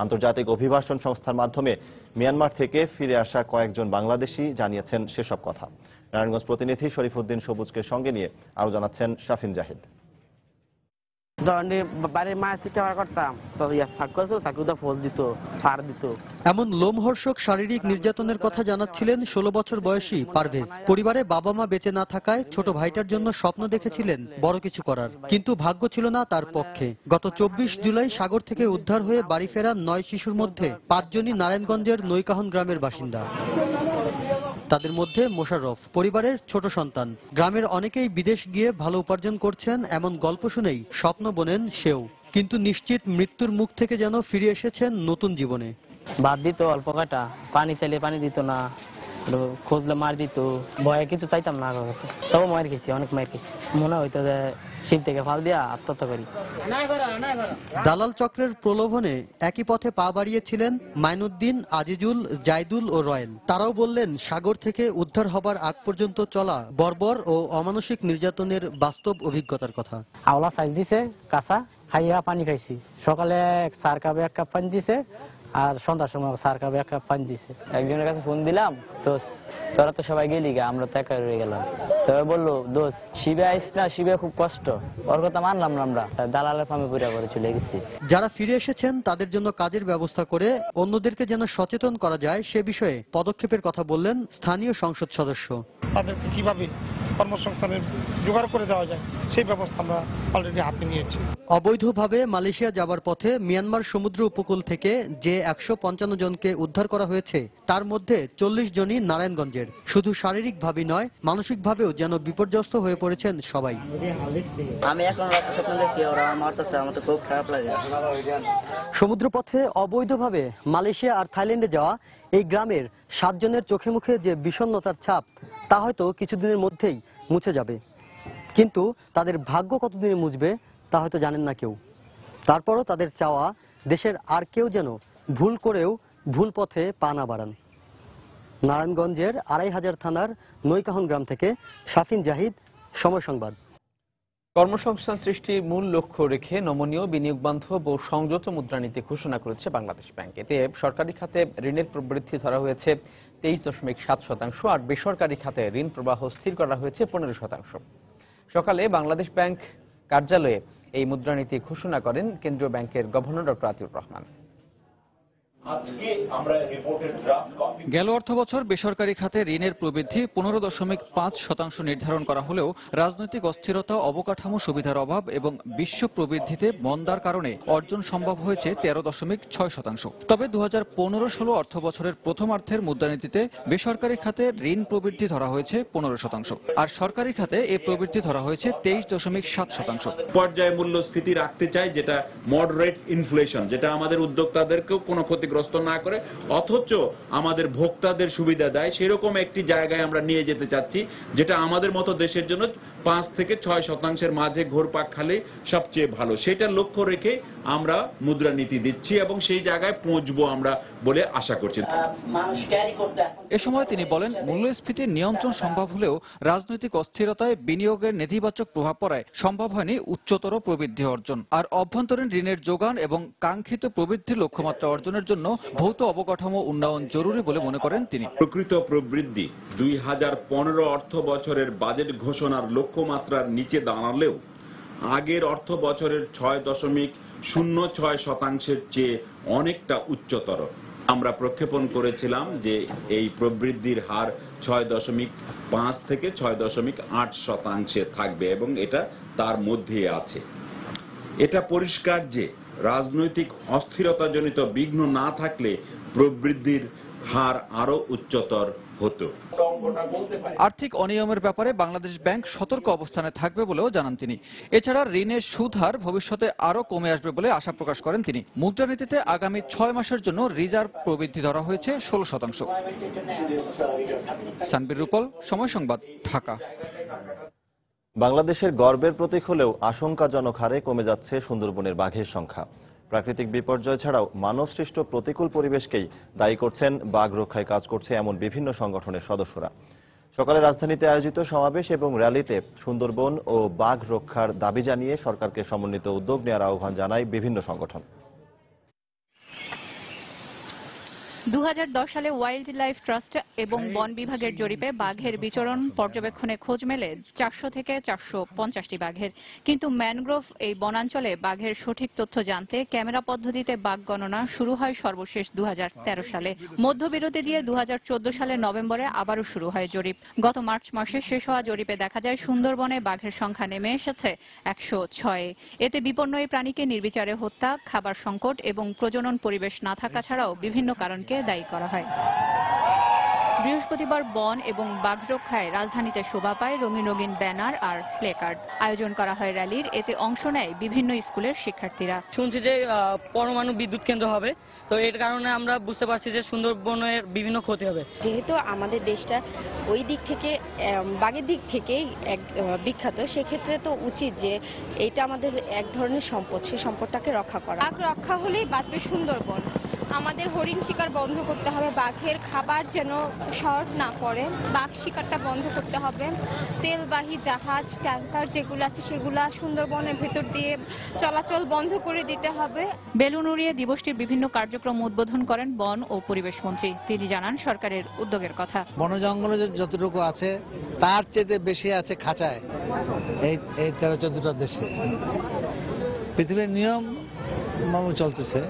আন্তর্জাতিক অভিবাসন সংস্থার মাধ্যমে মিয়ানমার থেকে ফিরে আসা কয়েকজন বাংলাদেশি জানিয়েছেন সেসব কথা। নারায়ণগঞ্জ প্রতিনিধি শরীফউদ্দিন সবুজকে সঙ্গে নিয়ে আরো জানাচ্ছেন শাফিন জাহিদ। এমন লোমহর্ষক শারীরিক নির্যাতনের কথা জানাচ্ছিলেন 16 বছর বয়সী পারভেজ। পরিবারে বাবা মা বেঁচে না থাকায় ছোট ভাইটার জন্য স্বপ্ন দেখেছিলেন বড় কিছু করার, কিন্তু ভাগ্য ছিল না তার পক্ষে। গত 24 জুলাই সাগর থেকে উদ্ধার হয়ে বাড়ি ফেরা 9 শিশুর মধ্যে 5 জনই নারায়ণগঞ্জের নৈকাহন গ্রামের বাসিন্দা। তাদের মধ্যে মোশাররফ পরিবারের ছোট সন্তান। গ্রামের অনেকেই বিদেশ গিয়ে ভালো উপার্জন করছেন, এমন গল্প শুনেই স্বপ্ন বোনেন সেও। কিন্তু নিশ্চিত মৃত্যুর মুখ থেকে যেন ফিরে এসেছেন নতুন জীবনে। ভাত দিত অল্প কাটা, পানি চাইলে পানি দিত না, খুঁজলে মার দিত, ভয়ে কিছু চাইতাম না। তবে মার খেয়েছি, অনেক মার খেয়েছি। মনে হইতো যে শিব থেকে ফাল দিয়া আত্মহত্যা করি। দালাল চক্রের প্রলোভনে একই পথে পা বাড়িয়েছিলেন মাইনুদ্দিন, আজিজুল, জাইদুল ও রয়েল। তারাও বললেন সাগর থেকে উদ্ধার হবার আগ পর্যন্ত চলা বর্বর ও অমানসিক নির্যাতনের বাস্তব অভিজ্ঞতার কথা। আওলা সাইজ দিছে, কাঁচা খাইয়া পানি খাইছি। সকালে 4 কাপে 1 কাপ পানি দিছে, আর সন্ধ্যার সময় 4 কাপে 1 কাপ পানি দিছে। একজনের কাছে ফোন দিলাম, তো তোরা তো সবাই গেলি গা, আমরা তো একা রয়ে গেলাম। তবে বললো, দোস্ত শিবে আইস না, শিবে খুব কষ্ট। ওর কথা মানলাম না, আমরা দালালের ফার্মে পুরা করে চলে গেছি। যারা ফিরে এসেছেন তাদের জন্য কাজের ব্যবস্থা করে অন্যদেরকে যেন সচেতন করা যায় সে বিষয়ে পদক্ষেপের কথা বললেন স্থানীয় সংসদ সদস্য। তাদেরকে কিভাবে কর্মসংস্থানের জোগাড় করে দেওয়া যায় সেই ব্যবস্থা আমরা অলরেডি হাতে নিয়েছি। অবৈধভাবে মালয়েশিয়া যাবার পথে মিয়ানমার সমুদ্র উপকূল থেকে যে 155 জনকে উদ্ধার করা হয়েছে তার মধ্যে 40 জনই নারায়ণগঞ্জের। শুধু শারীরিকভাবে নয়, মানসিকভাবেও যেন বিপর্যস্ত হয়ে পড়েছেন সবাই। আমি এখন স্বপ্ন দেখি ওরা মারতেছে, আমার তো খুব খারাপ লাগে। সমুদ্রপথে অবৈধভাবে মালয়েশিয়া আর থাইল্যান্ডে যাওয়া এই গ্রামের 7 জনের চোখে মুখে যে বিষণ্ণতার ছাপ তা হয়তো কিছুদিনের মধ্যেই মুছে যাবে, কিন্তু তাদের ভাগ্য কতদিনে মুছবে তা হয়তো জানেন না কেউ। তারপরও তাদের চাওয়া দেশের আর কেউ যেন ভুল করেও ভুল পথে পা না বাড়ান। নারায়ণগঞ্জের 2500 থানার নৈকাহন গ্রাম থেকে শাফিন জাহিদ, সময় সংবাদ। কর্মসংস্থান সৃষ্টির মূল লক্ষ্য রেখে নমনীয়, বিনিয়োগ বান্ধব ও সংযত মুদ্রানীতি ঘোষণা করেছে বাংলাদেশ ব্যাংক। এতে সরকারি খাতে ঋণের প্রবৃদ্ধি ধরা হয়েছে 23.7%, আর বেসরকারি খাতে ঋণ প্রবাহ স্থির করা হয়েছে 15%। সকালে বাংলাদেশ ব্যাংক কার্যালয়ে এই মুদ্রানীতি ঘোষণা করেন কেন্দ্রীয় ব্যাংকের গভর্নর ডক্টর আতিউর রহমান। গেল অর্থবছর বেসরকারি খাতে ঋণের প্রবৃদ্ধি 15.5% নির্ধারণ করা হলেও রাজনৈতিক অস্থিরতা, অবকাঠামো সুবিধার অভাব এবং বিশ্ব প্রবৃদ্ধিতে মন্দার কারণে অর্জন সম্ভব হয়েছে 13.6%। তবে 2015-16 অর্থবছরের প্রথমার্ধের মুদ্রানীতিতে বেসরকারি খাতে ঋণ প্রবৃদ্ধি ধরা হয়েছে 15%, আর সরকারি খাতে এই প্রবৃদ্ধি ধরা হয়েছে 23.7%। পর্যায়ে মূল্যস্ফীতি রাখতে চাই, যেটা মডারেট ইনফ্লেশন, যেটা আমাদের উদ্যোক্তাদেরকেও কোনো ক্ষতিগ্রস্ত না করে অথচ আমাদের ভোক্তাদের সুবিধা দেয়, সেরকম একটি জায়গায় আমরা নিয়ে যেতে চাচ্ছি, যেটা আমাদের মতো দেশের জন্য 5 থেকে 6% মাঝে ঘোরপাক খালে সবচেয়ে ভালো। সেটা লক্ষ্য রেখে আমরা মুদ্রানীতি দিচ্ছি এবং সেই জায়গায় পৌঁছবো আমরা বলে আশা করছি। এ সময় তিনি বলেন, মূল্যস্ফীতির নিয়ন্ত্রণ সম্ভব হলেও রাজনৈতিক অস্থিরতায় বিনিয়োগের নেতিবাচক প্রভাব পড়ায় সম্ভব হয়নি উচ্চতর প্রবৃদ্ধি অর্জন। আর অভ্যন্তরীণ ঋণের যোগান এবং কাঙ্ক্ষিত প্রবৃদ্ধির লক্ষ্যমাত্রা অর্জনের জন্য ভৌত অবকাঠামো উন্নয়ন জরুরি বলে মনে করেন তিনি। প্রকৃত প্রবৃদ্ধি 2015 অর্থ বছরের বাজেট ঘোষণার লক্ষ্যমাত্রার নিচে দাঁড়ালেও আগের অর্থ বছরের 6.06% চেয়ে অনেকটা উচ্চতর। আমরা প্রক্ষেপণ করেছিলাম যে এই প্রবৃদ্ধির হার 6.5 থেকে 6.8% থাকবে এবং এটা তার মধ্যে আছে। এটা পরিষ্কার যে রাজনৈতিক অস্থিরতাজনিত বিঘ্ন না থাকলে প্রবৃদ্ধির হার আরো উচ্চতর হতো। আর্থিক অনিয়মের ব্যাপারে বাংলাদেশ ব্যাংক সতর্ক অবস্থানে থাকবে বলেও জানান তিনি। এছাড়া ঋণের সুদ হার ভবিষ্যতে আরো কমে আসবে বলে আশা প্রকাশ করেন তিনি। মুদ্রানীতিতে আগামী 6 মাসের জন্য রিজার্ভ প্রবৃদ্ধি ধরা হয়েছে 16%। সানবির রূপল, সময় সংবাদ, ঢাকা। বাংলাদেশের গর্বের প্রতীক হলেও আশঙ্কাজনক হারে কমে যাচ্ছে সুন্দরবনের বাঘের সংখ্যা। প্রাকৃতিক বিপর্যয় ছাড়াও মানবসৃষ্ট প্রতিকূল পরিবেশকেই দায়ী করছেন বাঘ রক্ষায় কাজ করছে এমন বিভিন্ন সংগঠনের সদস্যরা। সকালে রাজধানীতে আয়োজিত সমাবেশ এবং র্যালিতে সুন্দরবন ও বাঘ রক্ষার দাবি জানিয়ে সরকারকে সমন্বিত উদ্যোগ নেওয়ার আহ্বান জানায় বিভিন্ন সংগঠন। 2010 সালে ওয়াইল্ড লাইফ ট্রাস্ট এবং বন বিভাগের জরিপে বাঘের বিচরণ পর্যবেক্ষণে খোঁজ মেলে 400 থেকে 450টি বাঘের। কিন্তু ম্যানগ্রোভ এই বনাঞ্চলে বাঘের সঠিক তথ্য জানতে ক্যামেরা পদ্ধতিতে বাঘ গণনা শুরু হয় সর্বশেষ 2013 সালে। মধ্যবিরতি দিয়ে 2014 সালের নভেম্বরে আবারও শুরু হয় জরিপ। গত মার্চ মাসে শেষ হওয়া জরিপে দেখা যায় সুন্দরবনে বাঘের সংখ্যা নেমে এসেছে 106। এতে বিপন্ন এই প্রাণীকে নির্বিচারে হত্যা, খাবার সংকট এবং প্রজনন পরিবেশ না থাকা ছাড়াও বিভিন্ন কারণকে দায়ী করা হয়। বৃহস্পতিবার বন এবং বাঘ রক্ষায় রাজধানীতে শোভা পায় রঙিন রঙিন ব্যানার আর প্লেকার্ড। আয়োজন করা হয় র্যালির, এতে অংশ নেয় বিভিন্ন স্কুলের শিক্ষার্থীরা। শুনছি যে পরমাণু বিদ্যুৎ কেন্দ্র হবে, তো এর কারণে আমরা বুঝতে পারছি যে সুন্দরবনের বিভিন্ন ক্ষতি হবে। যেহেতু আমাদের দেশটা ওই দিক থেকে বাঘের দিক থেকেই বিখ্যাত, সেক্ষেত্রে তো উচিত যে এটা আমাদের এক ধরনের সম্পদ, সেই সম্পদটাকে রক্ষা করা। বাঘ রক্ষা হলেই বাঁচবে সুন্দরবন। আমাদের হরিণ শিকার বন্ধ করতে হবে, বাঘের খাবার যেন শর্ট না পড়ে, বাঘ শিকারটা বন্ধ করতে হবে। তেলবাহী জাহাজ, ট্যাঙ্কার যেগুলো আছে সেগুলা সুন্দরবনের ভেতর দিয়ে চলাচল বন্ধ করে দিতে হবে। বেলুন উড়িয়ে দিবসটির বিভিন্ন কার্যক্রম উদ্বোধন করেন বন ও পরিবেশ মন্ত্রী। তিনি জানান সরকারের উদ্যোগের কথা। বন জঙ্গলে যতটুকু আছে তার চেয়ে বেশি আছে খাঁচায়, এই 13-14টা দেশে। পৃথিবীর নিয়ম চলতেছে।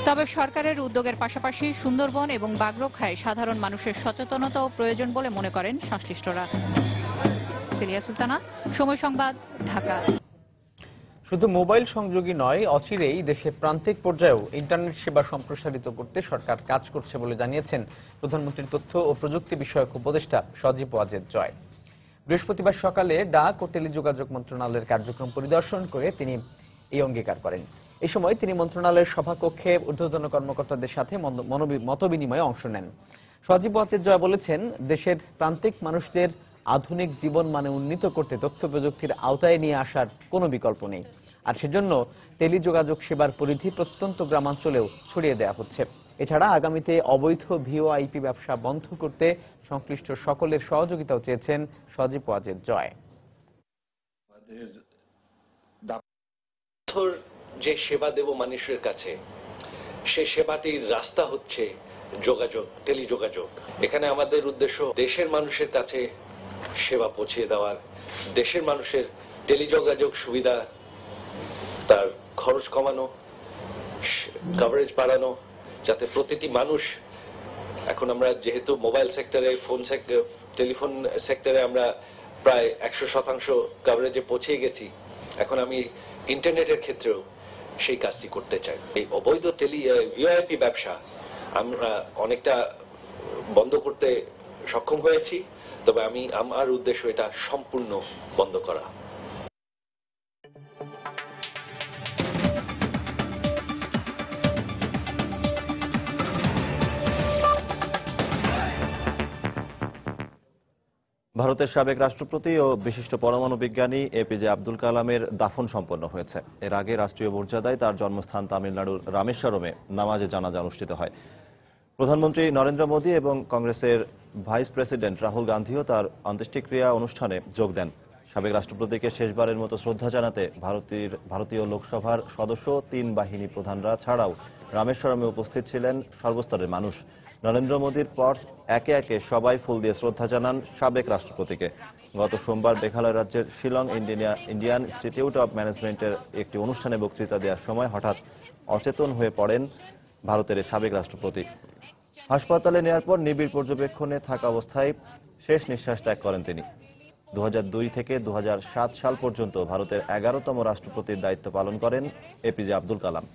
তবে সরকারের উদ্যোগের পাশাপাশি সুন্দরবন এবং বাঘ রক্ষায় সাধারণ মানুষের সচেতনতাও প্রয়োজন বলে মনে করেন সংশ্লিষ্টরা। সিলিয়া সুলতানা, সময় সংবাদ, ঢাকা। শুধু মোবাইল সংযোগই নয়, অচিরেই দেশের প্রান্তিক পর্যায়েও ইন্টারনেট সেবা সম্প্রসারিত করতে সরকার কাজ করছে বলে জানিয়েছেন প্রধানমন্ত্রীর তথ্য ও প্রযুক্তি বিষয়ক উপদেষ্টা সজীব ওয়াজেদ জয়। বৃহস্পতিবার সকালে ডাক ও টেলিযোগাযোগ মন্ত্রণালয়ের কার্যক্রম পরিদর্শন করে তিনি এই অঙ্গীকার করেন। এই সময় তিনি মন্ত্রণালয়ের সভাকক্ষে ঊর্ধ্বতন কর্মকর্তাদের সাথে মতবিনিময়ে অংশ নেন। সজীব ওয়াজেদ জয় বলেছেন, দেশের প্রান্তিক মানুষদের আধুনিক জীবন মানে উন্নীত করতে তথ্য প্রযুক্তির আওতায় নিয়ে আসার কোনো বিকল্প নেই, আর সেজন্য টেলিযোগাযোগ সেবার পরিধি প্রত্যন্ত গ্রামাঞ্চলেও ছড়িয়ে দেওয়া হচ্ছে। এছাড়া আগামীতে অবৈধ ভিওআইপি ব্যবসা বন্ধ করতে সংশ্লিষ্ট সকলের সহযোগিতাও চেয়েছেন সজীব ওয়াজেদ জয়। যে সেবা দেব মানুষের কাছে, সে সেবাটির রাস্তা হচ্ছে যোগাযোগ, টেলিযোগাযোগ। এখানে আমাদের উদ্দেশ্য দেশের মানুষের কাছে সেবা পৌঁছিয়ে দেওয়ার, দেশের মানুষের টেলিযোগাযোগ সুবিধা, তার খরচ কমানো, কভারেজ বাড়ানো, যাতে প্রতিটি মানুষ, এখন আমরা যেহেতু মোবাইল সেক্টরে, টেলিফোন সেক্টরে আমরা প্রায় 100% কভারেজে পৌঁছে গেছি, এখন আমি ইন্টারনেটের ক্ষেত্রেও সেই কাজটি করতে চাই। এই অবৈধ ভিওআইপি ব্যবসা আমরা অনেকটা বন্ধ করতে সক্ষম হয়েছি, তবে আমার উদ্দেশ্য এটা সম্পূর্ণ বন্ধ করা। ভারতের সাবেক রাষ্ট্রপতি ও বিশিষ্ট পরমাণু বিজ্ঞানী এপিজে আব্দুল কালামের দাফন সম্পন্ন হয়েছে। এর আগে রাষ্ট্রীয় মর্যাদায় তার জন্মস্থান তামিলনাড়ুর রামেশ্বরমে নামাজে জানাজা অনুষ্ঠিত হয়। প্রধানমন্ত্রী নরেন্দ্র মোদী এবং কংগ্রেসের ভাইস প্রেসিডেন্ট রাহুল গান্ধীও তার অন্ত্যেষ্টিক্রিয়া অনুষ্ঠানে যোগ দেন। সাবেক রাষ্ট্রপতিকে শেষবারের মতো শ্রদ্ধা জানাতে ভারতীয় লোকসভার সদস্য, 3 বাহিনী প্রধানরা ছাড়াও রামেশ্বরমে উপস্থিত ছিলেন সর্বস্তরের মানুষ। নরেন্দ্র মোদীর পর একে একে সবাই ফুল দিয়ে শ্রদ্ধা জানান সাবেক রাষ্ট্রপতিকে। গত সোমবার মেঘালয় রাজ্যের শিলং ইন্ডিয়ান ইনস্টিটিউট অব ম্যানেজমেন্টের একটি অনুষ্ঠানে বক্তৃতা দেওয়ার সময় হঠাৎ অচেতন হয়ে পড়েন ভারতের সাবেক রাষ্ট্রপতি। হাসপাতালে নেওয়ার পর নিবিড় পর্যবেক্ষণে থাকা অবস্থায় শেষ নিঃশ্বাস ত্যাগ করেন তিনি। 2002 থেকে 2007 সাল পর্যন্ত ভারতের 11তম রাষ্ট্রপতির দায়িত্ব পালন করেন এপিজে আব্দুল কালাম।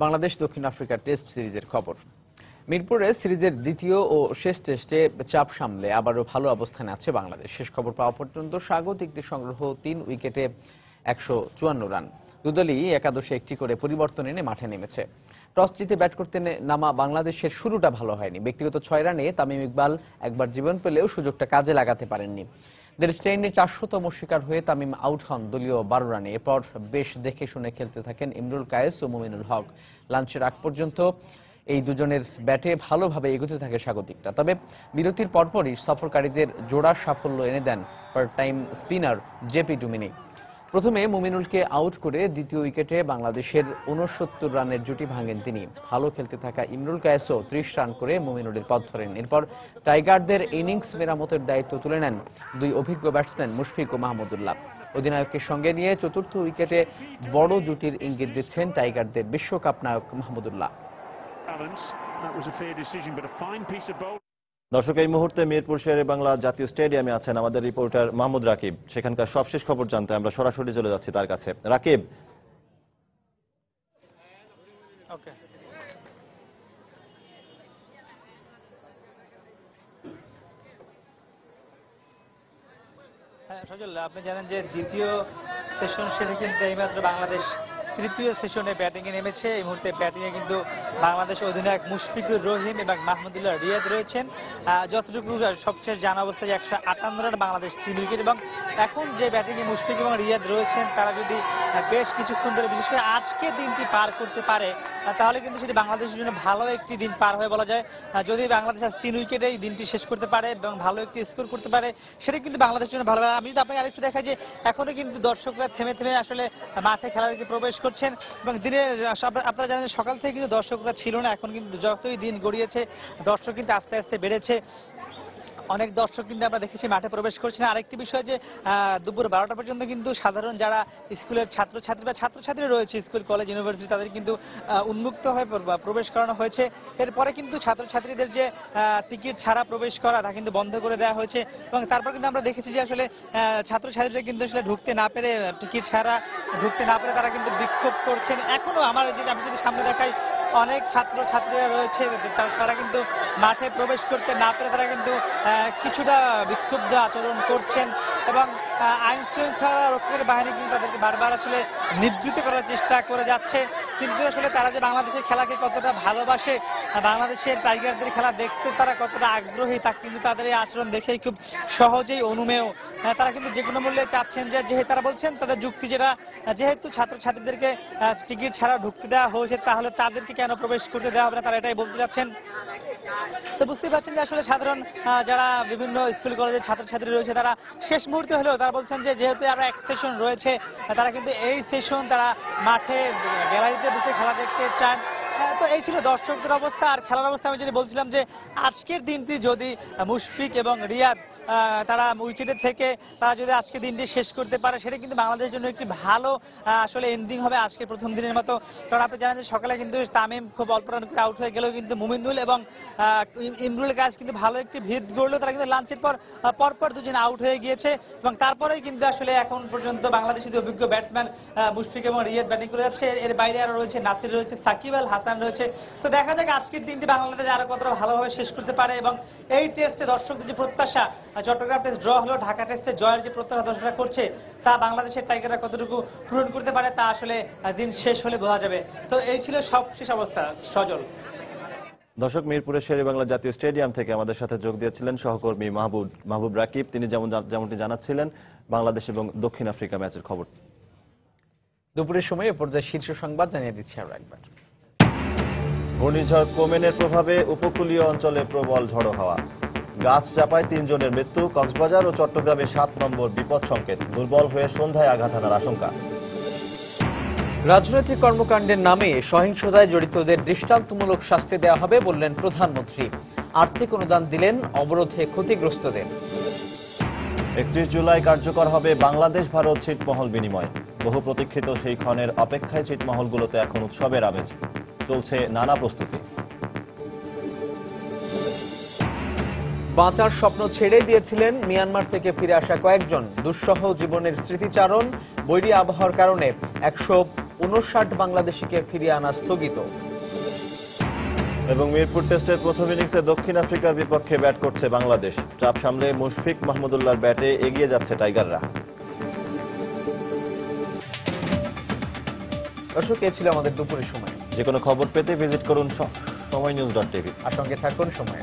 বাংলাদেশ দক্ষিণ আফ্রিকার টেস্ট সিরিজের খবর। মিরপুরে সিরিজের দ্বিতীয় ও শেষ টেস্টে চাপ সামলে আবারও ভালো অবস্থানে আছে বাংলাদেশ। শেষ খবর পাওয়া পর্যন্ত স্বাগতিকদের সংগ্রহ 3 উইকেটে 154 রান। দুদলই একাদশে একটি করে পরিবর্তন এনে মাঠে নেমেছে। টস জিতে ব্যাট করতে নামা বাংলাদেশের শুরুটা ভালো হয়নি। ব্যক্তিগত 6 রানে তামিম ইকবাল একবার জীবন পেলেও সুযোগটা কাজে লাগাতে পারেননি। দের স্টেইনের 400তম শিকার হয়ে তামিম আউট হন দলীয় 12 রানে। এরপর বেশ দেখে শুনে খেলতে থাকেন ইমরুল কায়েস ও মুমিনুল হক। লাঞ্চের আগ পর্যন্ত এই দুজনের ব্যাটে ভালোভাবে এগোতে থাকে স্বাগতিকরা। তবে বিরতির পরপরই সফরকারীদের জোড়া সাফল্য এনে দেন part time spinner JP Duminy. প্রথমে মুমিনুলকে আউট করে দ্বিতীয় উইকেটে বাংলাদেশের 69 রানের জুটি ভাঙেন তিনি। ভালো খেলতে থাকা ইমরুল কায়েসও 30 রান করে মুমিনুলের পথ ধরেন। এরপর টাইগারদের ইনিংস মেরামতের দায়িত্ব তুলে নেন 2 অভিজ্ঞ ব্যাটসম্যান মুশফিক ও মাহমুদুল্লাহ। অধিনায়ককে সঙ্গে নিয়ে চতুর্থ উইকেটে বড় জুটির ইঙ্গিত দিচ্ছেন টাইগারদের বিশ্বকাপ নায়ক মাহমুদুল্লাহ। দর্শক, এই মুহূর্তে মিরপুর শেরে বাংলা জাতীয় স্টেডিয়ামে আছেন আমাদের রিপোর্টার মাহমুদ রাকিব। সেখানকার সবশেষ খবর জানতে আমরা সরাসরি চলে যাচ্ছি তার কাছে। রাকিব, সজল, আপনি জানেন যে দ্বিতীয় সেশন শেষে কিন্তু এইমাত্র বাংলাদেশ তৃতীয় সেশনে ব্যাটিংয়ে নেমেছে। এই মুহূর্তে ব্যাটিংয়ে কিন্তু বাংলাদেশ অধিনায়ক মুশফিকুর রহিম এবং মাহমুদুল্লাহ রিয়াদ রয়েছেন। যতটুকু সবশেষ জানা অবস্থায় 158 রান, বাংলাদেশ 3 উইকেট। এবং এখন যে ব্যাটিংয়ে মুশফিক এবং রিয়াদ রয়েছেন, তারা যদি বেশ কিছুক্ষণ ধরে বিশেষ করে আজকে দিনটি পার করতে পারে, তাহলে কিন্তু সেটি বাংলাদেশের জন্য ভালো একটি দিন পার হয়ে বলা যায়। যদি বাংলাদেশ আজ 3 উইকেটে এই দিনটি শেষ করতে পারে এবং ভালো একটি স্কোর করতে পারে, সেটা কিন্তু বাংলাদেশের জন্য ভালো। আমি যদি আপনাকে আরেকটু দেখাই যে এখনো কিন্তু দর্শকরা থেমে থেমে আসলে মাঠে খেলা দেখতে প্রবেশ করছেন। এবং দিনের আপনারা জানেন সকাল থেকে কিন্তু দর্শকরা ছিল না, এখন কিন্তু যতই দিন গড়িয়েছে দর্শক কিন্তু আস্তে আস্তে বেড়েছে। অনেক দর্শক কিন্তু আমরা দেখেছি মাঠে প্রবেশ করছেন। আরেকটি বিষয় যে দুপুর 12টা পর্যন্ত কিন্তু সাধারণ যারা স্কুলের ছাত্রছাত্রী বা ছাত্রছাত্রী রয়েছে স্কুল, কলেজ, ইউনিভার্সিটি, তাদের কিন্তু উন্মুক্ত হয়ে প্রবেশ করানো হয়েছে। এরপরে কিন্তু ছাত্রছাত্রীদের যে টিকিট ছাড়া প্রবেশ করা, তা কিন্তু বন্ধ করে দেওয়া হয়েছে। এবং তারপর কিন্তু আমরা দেখেছি যে আসলে ছাত্রছাত্রীরা কিন্তু আসলে ঢুকতে না পেরে, টিকিট ছাড়া ঢুকতে না পেরে তারা কিন্তু বিক্ষোভ করছেন। এখনো আমার আমি যদি সামনে দেখাই, অনেক ছাত্রছাত্রীরা রয়েছে, তারা কিন্তু মাঠে প্রবেশ করতে না পেরে তারা কিন্তু কিছুটা বিক্ষুব্ধ আচরণ করছেন। এবং আইন শৃঙ্খলা রক্ষকের বাহিনী কিন্তু তাদেরকে বারবার আসলে নিবৃত্ত করার চেষ্টা করে যাচ্ছে। কিন্তু আসলে তারা যে বাংলাদেশের খেলাকে কতটা ভালোবাসে, বাংলাদেশের টাইগারদের খেলা দেখতে তারা কতটা আগ্রহী, তা কিন্তু তাদের এই আচরণ দেখেই খুব সহজেই অনুমেয়। তারা কিন্তু যে কোনো মূল্যে চাচ্ছেন যে, যেহেতু তারা বলছেন তাদের যুক্তি যেটা, যেহেতু ছাত্রছাত্রীদেরকে টিকিট ছাড়া ঢুকতে দেওয়া হয়েছে, তাহলে তাদেরকে কেন প্রবেশ করতে দেওয়া হবে না, তারা এটাই বলতে যাচ্ছেন। তো বুঝতেই পারছেন যে আসলে সাধারণ যারা বিভিন্ন স্কুল কলেজের ছাত্রছাত্রী রয়েছে, তারা শেষ মুহূর্তে হলেও তারা বলছেন যে যেহেতু আরো এক সেশন রয়েছে, তারা কিন্তু এই সেশন তারা মাঠে গ্যালারিতে বসে খেলা দেখতে চান। তো এই ছিল দর্শকদের অবস্থা। আর খেলার অবস্থা আমি যদি বলছিলাম যে আজকের দিনটি যদি মুশফিক এবং রিয়াদ তারা উইকেটে থেকে তারা যদি আজকে দিনটি শেষ করতে পারে, সেটা কিন্তু বাংলাদেশের জন্য একটি ভালো আসলে এন্ডিং হবে আজকে প্রথম দিনের মতো। কারণ আপনি জানেন যে সকালে কিন্তু তামিম খুব অল্প রান করে আউট হয়ে গেলেও কিন্তু মুমিনুল এবং ইমরুলের কাজ কিন্তু ভালো একটি ভিত গড়লো। তারা কিন্তু লাঞ্চের পর দুজন আউট হয়ে গিয়েছে। এবং তারপরেই কিন্তু আসলে এখন পর্যন্ত বাংলাদেশের অভিজ্ঞ ব্যাটসম্যান মুশফিক এবং রিয়াদ ব্যাটিং করে যাচ্ছে। এর বাইরে আরো রয়েছে নাসির, রয়েছে সাকিব আল হাসান রয়েছে। তো দেখা যাক আজকের দিনটি বাংলাদেশ আরো কতটা ভালোভাবে শেষ করতে পারে। এবং এই টেস্টে দর্শকদের যে প্রত্যাশা, চট্টগ্রাম টেস্ট ড্র হলো, ঢাকা টেস্টে জয়ের যে প্রত্যাশা দর্শকরা করছে, তা বাংলাদেশের টাইগাররা কতটুকু পূরণ করতে পারে, তা আসলে দিন শেষ হলে বোঝা যাবে। তো এই ছিল সবশেষ অবস্থা। সজল। দর্শক, মিরপুরের শেরে বাংলা জাতীয় স্টেডিয়াম থেকে আমাদের সাথে যোগ দিয়েছিলেন সহকর্মী মাহবুব রাকিব। তিনি যেমনটি জানাচ্ছিলেন বাংলাদেশ এবং দক্ষিণ আফ্রিকা ম্যাচের খবর। দুপুরের সময় এ পর্যায়ে শীর্ষ সংবাদ জানিয়ে দিচ্ছি আরো একবার। ঘূর্ণিঝড় কোমেনের প্রভাবে উপকূলীয় অঞ্চলে প্রবল ঝড়ো হাওয়া, গাছ চাপায় 3 জনের মৃত্যু। কক্সবাজার ও চট্টগ্রামে 7 নম্বর বিপদ সংকেত, দুর্বল হয়ে সন্ধ্যায় আঘাত হানার আশঙ্কা। রাজনৈতিক কর্মকাণ্ডের নামে সহিংসতায় জড়িতদের দৃষ্টান্তমূলক শাস্তি দেওয়া হবে বললেন প্রধানমন্ত্রী। আর্থিক অনুদান দিলেন অবরোধে ক্ষতিগ্রস্তদের। 31 জুলাই কার্যকর হবে বাংলাদেশ ভারত ছিটমহল বিনিময়। বহু প্রতীক্ষিত সেই ক্ষণের অপেক্ষায় ছিটমহলগুলোতে এখন উৎসবের আমেজ, চলছে নানা প্রস্তুতি। বাঁচার স্বপ্ন ছেড়ে দিয়েছিলেন মিয়ানমার থেকে ফিরে আসা কয়েকজন। দুঃসহ জীবনের স্মৃতিচারণ, বৈরী আবহাওয়ার কারণে 159 বাংলাদেশিকে ফিরিয়ে আনা স্থগিত। এবং মিরপুর টেস্টের প্রথম ইনিংসে দক্ষিণ আফ্রিকার বিপক্ষে ব্যাট করছে বাংলাদেশ। চাপ সামলে মুশফিক মাহমুদুল্লাহর ব্যাটে এগিয়ে যাচ্ছে টাইগাররা। দর্শক, এ ছিল আমাদের দুপুরের সময়। যে কোনো খবর পেতে ভিজিট করুন সময়নিউজ.tv। আর সঙ্গে থাকুন সময়।